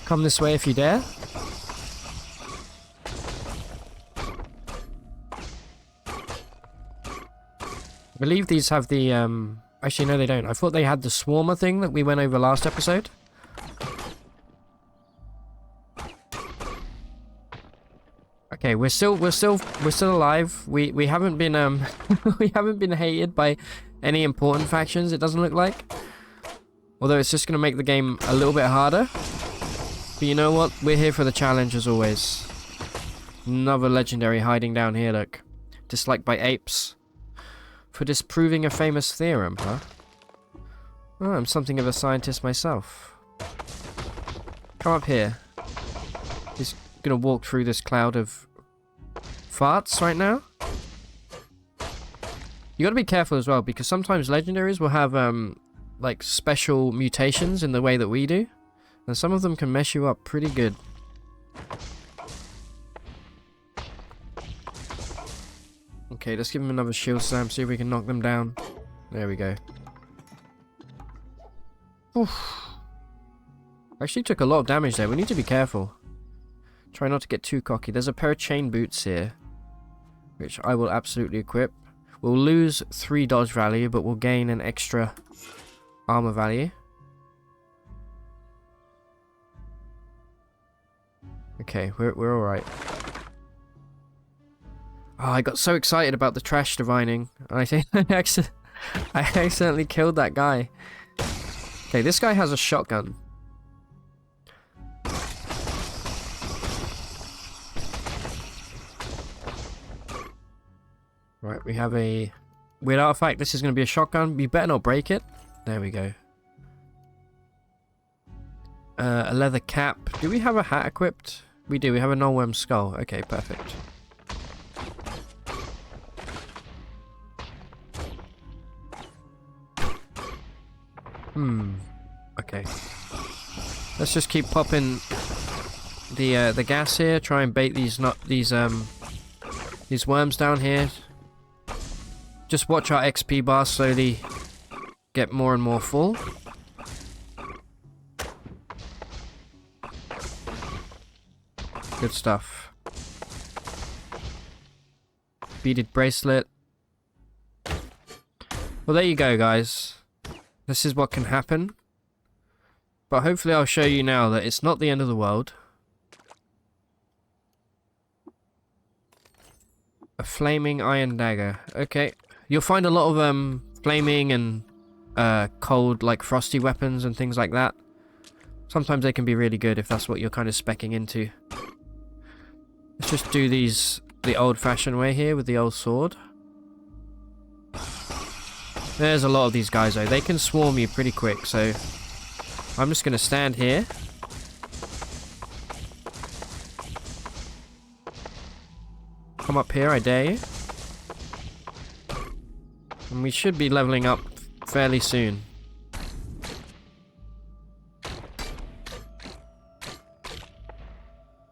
Come this way if you dare. I believe these have the, Actually, no, they don't. I thought they had the swarmer thing that we went over last episode. Okay, we're still alive. We haven't been we haven't been hated by any important factions. It doesn't look like. Although it's just gonna make the game a little bit harder. But you know what? We're here for the challenge as always. Another legendary hiding down here. Look, disliked by apes. For disproving a famous theorem, huh? Oh, I'm something of a scientist myself. Come up here. He's gonna walk through this cloud of farts right now. You gotta be careful as well, because sometimes legendaries will have, like, special mutations in the way that we do. And some of them can mess you up pretty good. Okay, let's give him another shield slam, see if we can knock them down. There we go. Oof. Actually took a lot of damage there. We need to be careful. Try not to get too cocky. There's a pair of chain boots here, which I will absolutely equip. We'll lose 3 dodge value, but we'll gain an extra armor value. Okay, we're alright. Oh, I got so excited about the trash divining. I think I accidentally killed that guy. Okay, this guy has a shotgun. Right, we have a weird artifact. This is going to be a shotgun. You better not break it. There we go. A leather cap. Do we have a hat equipped? We do. We have a nullworm skull. Okay, perfect. Okay. Let's just keep popping the gas here. Try and bait these These worms down here. Just watch our XP bar slowly get more and more full. Good stuff. Beaded bracelet. Well, there you go, guys. This is what can happen. But hopefully I'll show you now that it's not the end of the world. A flaming iron dagger. Okay. You'll find a lot of flaming and cold, like frosty weapons and things like that. Sometimes they can be really good if that's what you're kind of speccing into. Let's just do these the old-fashioned way here with the old sword. There's a lot of these guys though. They can swarm you pretty quick, so I'm just going to stand here. Come up here, I dare you. And we should be leveling up fairly soon.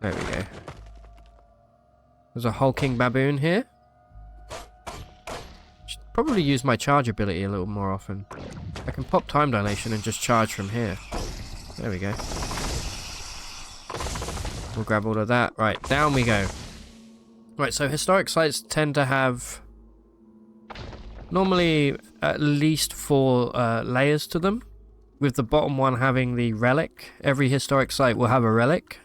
There we go. There's a hulking baboon here. Should probably use my charge ability a little more often. I can pop time dilation and just charge from here. There we go. We'll grab all of that. Right, down we go. Right, so historic sites tend to have normally at least 4 layers to them, with the bottom one having the relic. Every historic site will have a relic.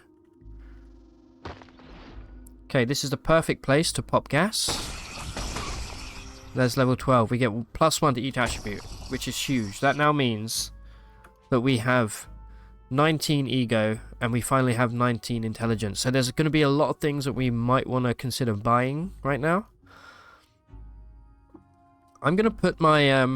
Okay, this is the perfect place to pop gas. There's level 12. We get +1 to each attribute, which is huge. That now means that we have 19 ego and we finally have 19 intelligence. So there's going to be a lot of things that we might want to consider buying right now. I'm going to put my I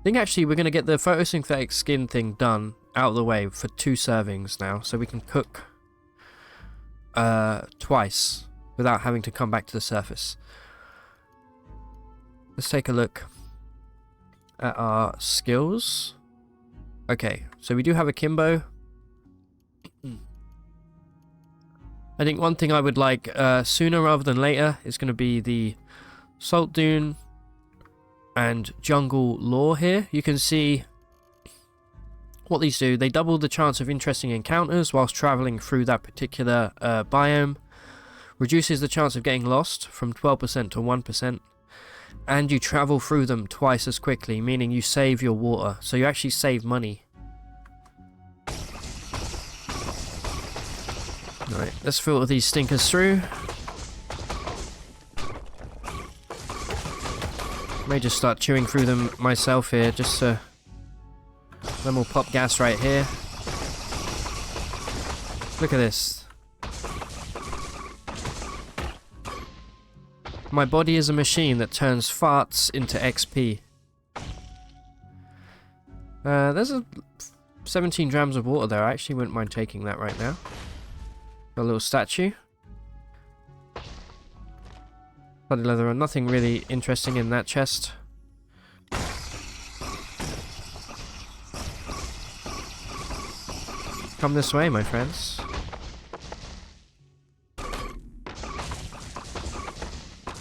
think actually we're going to get the photosynthetic skin thing done out of the way for 2 servings now, so we can cook twice without having to come back to the surface. Let's take a look at our skills. Okay, so we do have a Kimbo. I think one thing I would like sooner rather than later is going to be the Salt Dune and Jungle Lore here. You can see what these do. They double the chance of interesting encounters whilst travelling through that particular biome. Reduces the chance of getting lost from 12% to 1%. And you travel through them twice as quickly, meaning you save your water. So you actually save money. Alright, let's filter these stinkers through. May just start chewing through them myself here, just so... Then we'll pop gas right here. Look at this. My body is a machine that turns farts into XP. There's a 17 grams of water there. I actually wouldn't mind taking that right now. Got a little statue. Bloody leather, nothing really interesting in that chest. Come this way, my friends.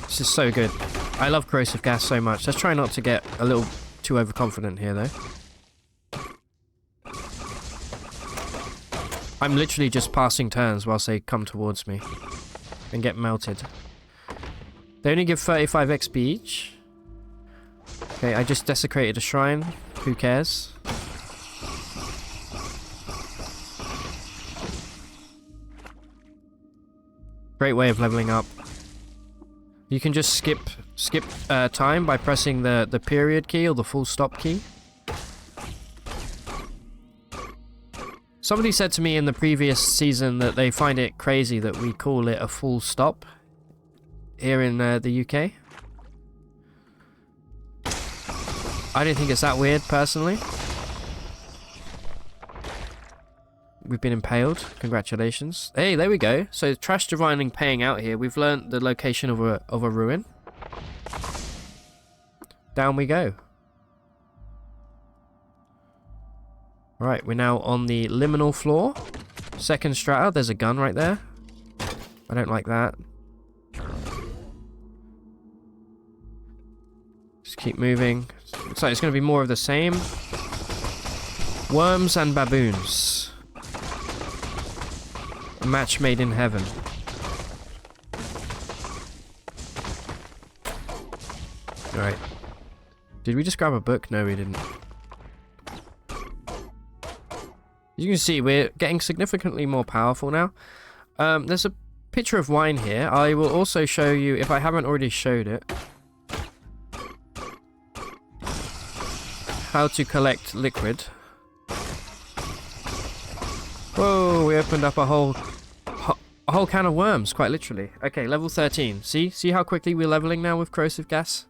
This is so good. I love corrosive gas so much. Let's try not to get a little too overconfident here, though. I'm literally just passing turns whilst they come towards me and get melted. They only give 35 XP each. Okay, I just desecrated a shrine. Who cares? Great way of leveling up. You can just skip time by pressing the period key or the full stop key. Somebody said to me in the previous season that they find it crazy that we call it a full stop here in the UK. I don't think it's that weird, personally. We've been impaled. Congratulations. Hey, there we go. So trash divining paying out here. We've learnt the location of a ruin. Down we go. Right, we're now on the liminal floor. Second strata. There's a gun right there. I don't like that. Just keep moving. Looks like it's going to be more of the same. Worms and baboons. A match made in heaven. Alright. Did we just grab a book? No, we didn't. As you can see, we're getting significantly more powerful now. There's a picture of wine here. I will also show you, if I haven't already showed it, how to collect liquid. Whoa, we opened up a whole can of worms, quite literally. Okay, level 13. See how quickly we're leveling now with corrosive gas?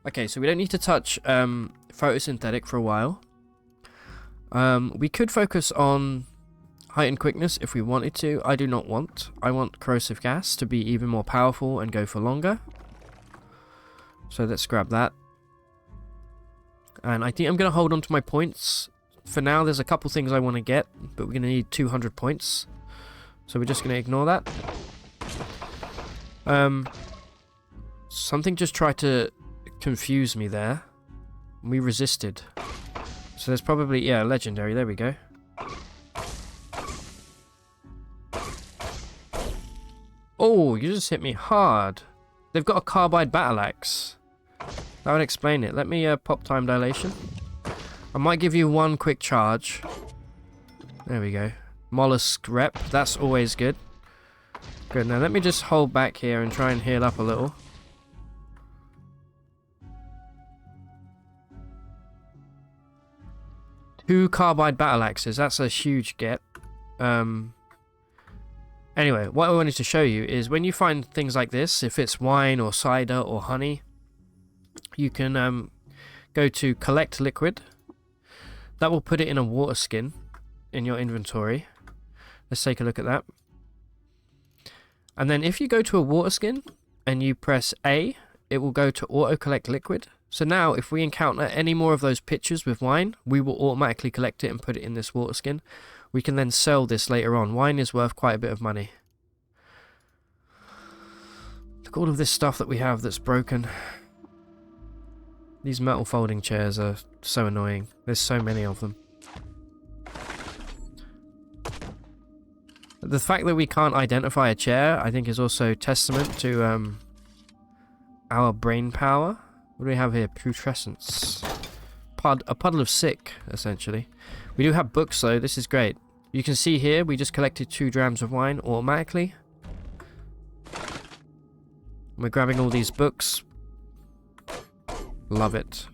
Okay, so we don't need to touch photosynthetic for a while. We could focus on height and quickness if we wanted to. I do not want. I want corrosive gas to be even more powerful and go for longer. So let's grab that. And I think I'm going to hold on to my points. For now, there's a couple things I want to get, but we're going to need 200 points. So we're just going to ignore that. Something just tried to confuse me there. We resisted. So there's probably, yeah, legendary. There we go. Oh, you just hit me hard. They've got a carbide battle axe. That would explain it. Let me pop time dilation. I might give you one quick charge. There we go. Mollusk rep. That's always good. Good. Now let me just hold back here and try and heal up a little. Two carbide battle axes. That's a huge get. Anyway, what I wanted to show you is when you find things like this, if it's wine or cider or honey, you can go to collect liquid. That will put it in a water skin in your inventory. Let's take a look at that. And then if you go to a water skin and you press A, it will go to auto collect liquid. So now if we encounter any more of those pitchers with wine, we will automatically collect it and put it in this water skin. We can then sell this later on. Wine is worth quite a bit of money. Look at all of this stuff that we have that's broken. These metal folding chairs are so annoying. There's so many of them. The fact that we can't identify a chair, I think, is also testament to our brain power. What do we have here? Putrescence. A puddle of sick, essentially. We do have books, though. This is great. You can see here, we just collected 2 drams of wine automatically. We're grabbing all these books. Love it.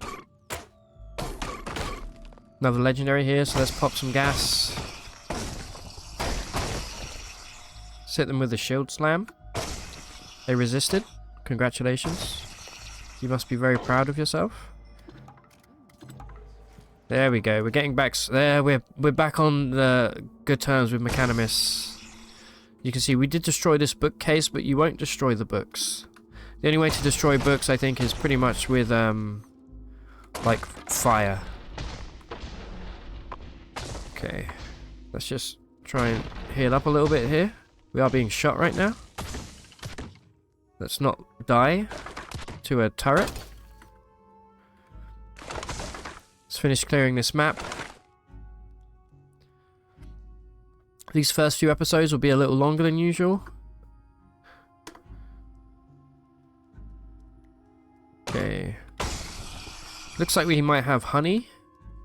Another legendary here, so let's pop some gas. Let's hit them with a shield slam. They resisted. Congratulations. You must be very proud of yourself. There we go. We're getting back. There, we're back on the good terms with Mechanimus. You can see we did destroy this bookcase, but you won't destroy the books. The only way to destroy books, I think, is pretty much with like fire. Okay, let's just try and heal up a little bit here. We are being shot right now. Let's not die to a turret. Let's finish clearing this map. These first few episodes will be a little longer than usual. Okay. Looks like we might have honey.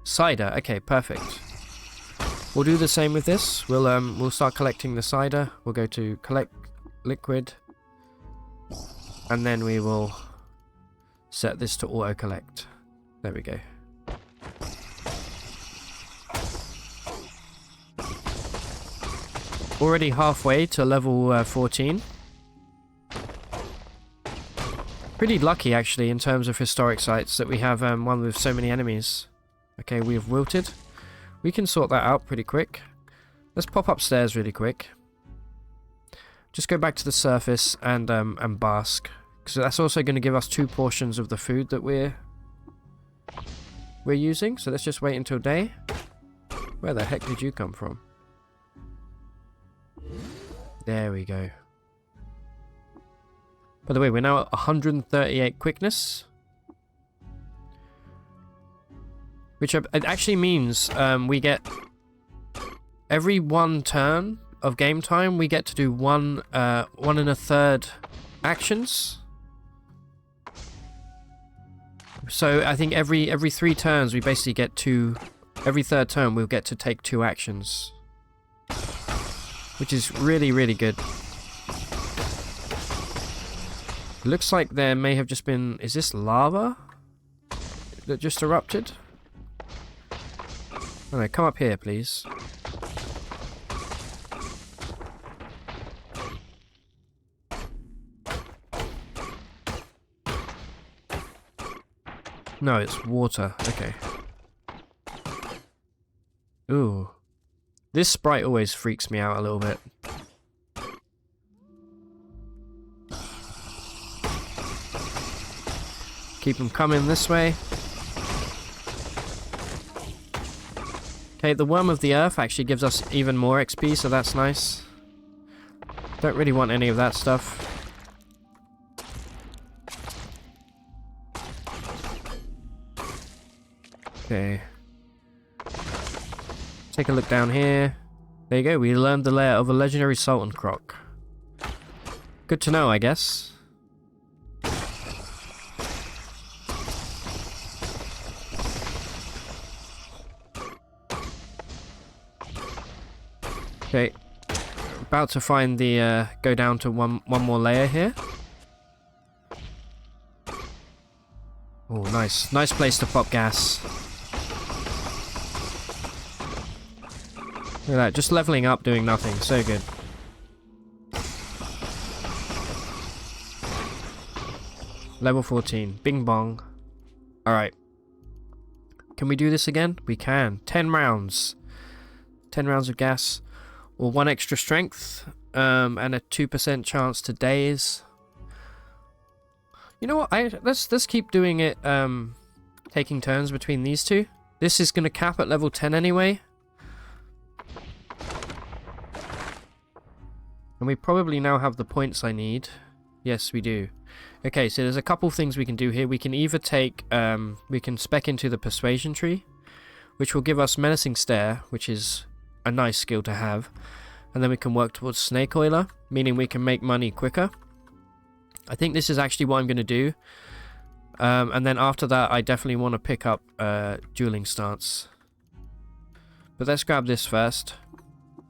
Cider. Okay, perfect. We'll do the same with this. We'll start collecting the cider. We'll go to collect liquid. And then we will set this to auto collect. There we go. Already halfway to level 14. Pretty lucky, actually, in terms of historic sites, that we have one with so many enemies. Okay, we have wilted. We can sort that out pretty quick. Let's pop upstairs really quick. Just go back to the surface and bask. Because that's also going to give us 2 portions of the food that we're using. So let's just wait until day. Where the heck did you come from? There we go. By the way, we're now at 138 quickness. Which it actually means we get... Every 1 turn of game time, we get to do 1 1.33 actions. So I think every 3 turns, we basically get 2... Every 3rd turn, we'll get to take 2 actions. Which is really, really good. It looks like there may have just been... Is this lava that just erupted? Alright, come up here, please. No, it's water. Okay. Ooh. This sprite always freaks me out a little bit. Keep them coming this way. Okay, the Worm of the Earth actually gives us even more XP, so that's nice. Don't really want any of that stuff. Okay. Take a look down here. There you go, we learned the layer of a legendary Sultan Croc. Good to know, I guess. Okay. About to find the, go down to one more layer here. Oh, nice. Nice place to pop gas. Look at that, just leveling up, doing nothing. So good. Level 14. Bing bong. Alright. Can we do this again? We can. 10 rounds. 10 rounds of gas. Or 1 extra strength. And a 2% chance to daze. You know what? Let's keep doing it, taking turns between these two. This is going to cap at level 10 anyway. And we probably now have the points I need. Yes, we do. Okay, so there's a couple things we can do here. We can either take, we can spec into the Persuasion tree, which will give us Menacing Stare, which is a nice skill to have. And then we can work towards Snake Oiler, meaning we can make money quicker. I think this is actually what I'm going to do. And then after that, I definitely want to pick up Dueling Stance. But let's grab this first.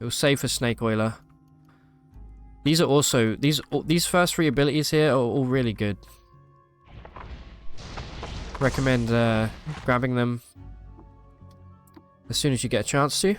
It will save for Snake Oiler. These are also... These first 3 abilities here are all really good. Recommend grabbing them as soon as you get a chance to.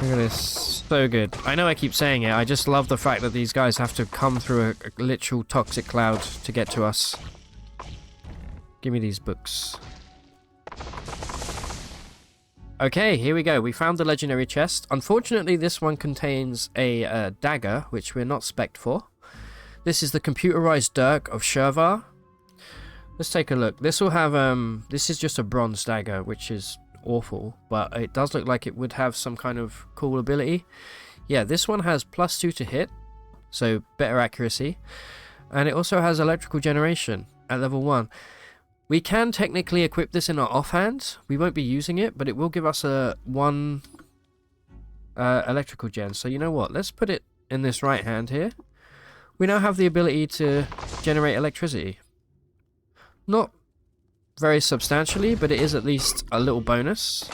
Look at this. So good. I know I keep saying it, I just love the fact that these guys have to come through a literal toxic cloud to get to us. Give me these books. Okay, here we go. We found the legendary chest. Unfortunately, this one contains a dagger, which we're not spec'd for. This is the computerized dirk of Shurvar. Let's take a look. This will have, this is just a bronze dagger, which is awful, but it does look like it would have some kind of cool ability. Yeah, this one has +2 to hit, so better accuracy. And it also has electrical generation at level 1. We can technically equip this in our offhand. We won't be using it, but it will give us a 1 electrical gen. So you know what? Let's put it in this right hand here. We now have the ability to generate electricity. Not very substantially, but it is at least a little bonus.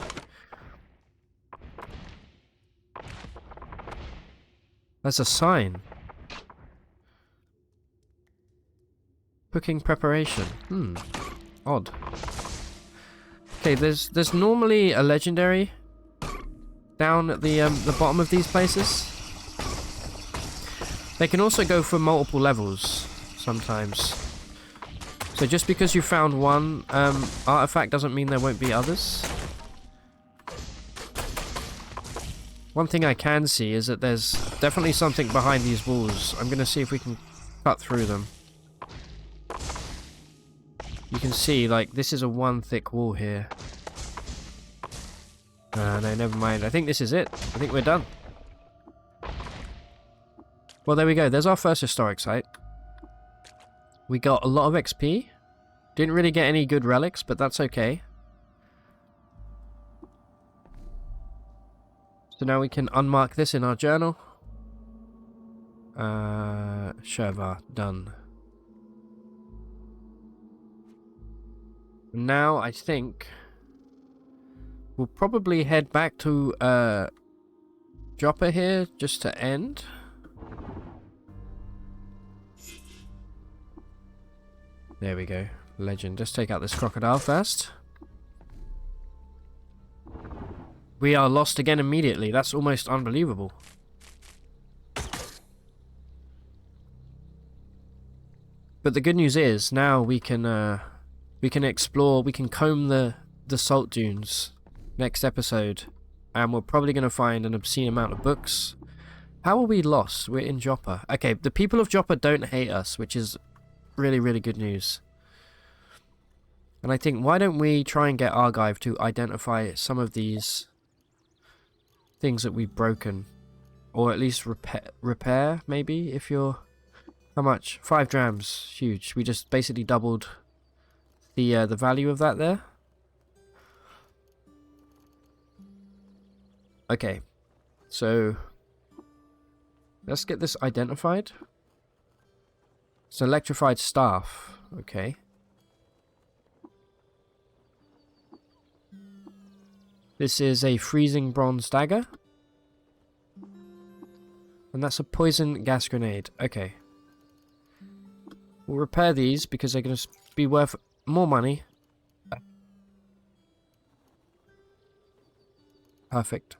That's a sign. Cooking preparation. Odd. Okay, there's normally a legendary down at the bottom of these places. They can also go for multiple levels sometimes. So just because you found one artifact doesn't mean there won't be others. One thing I can see is that there's definitely something behind these walls. I'm going to see if we can cut through them. you can see, like, this is a one thick wall here. No, never mind. I think this is it. I think we're done. Well, there we go. There's our first historic site. We got a lot of XP. Didn't really get any good relics, but that's okay. So now we can unmark this in our journal. Shervar, done. Now I think we'll probably head back to Joppa here just to end. There we go. Legend. Let's take out this crocodile first. We are lost again immediately. That's almost unbelievable. But the good news is now we can explore. We can comb the salt dunes next episode, and we're probably going to find an obscene amount of books. How are we lost? We're in Joppa. Okay, the people of Joppa don't hate us, which is really, really good news. And I think, why don't we try and get Argive to identify some of these things that we've broken, or at least repair maybe, if you're... How much? 5 drams. Huge. We just basically doubled the value of that there. Okay, so let's get this identified. It's electrified staff. Okay. This is a freezing bronze dagger. And that's a poison gas grenade. Okay. We'll repair these because they're going to be worth more money. Perfect.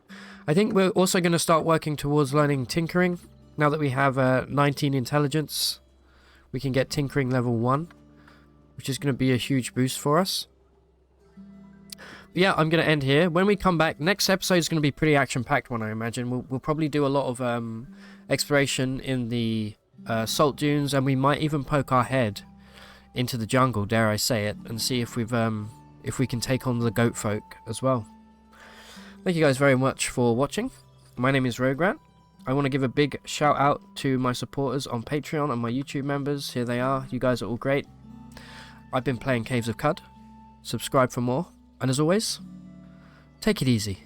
I think we're also going to start working towards learning tinkering. Now that we have 19 intelligence, we can get tinkering level 1, which is going to be a huge boost for us. But yeah, I'm going to end here. When we come back, next episode is going to be pretty action-packed one, I imagine. We'll probably do a lot of exploration in the salt dunes, and we might even poke our head into the jungle, dare I say it, and see if we can take on the goat folk as well. Thank you guys very much for watching. My name is Roguelike. I want to give a big shout out to my supporters on Patreon and my YouTube members. Here they are. You guys are all great. I've been playing Caves of QUD. Subscribe for more. And as always, take it easy.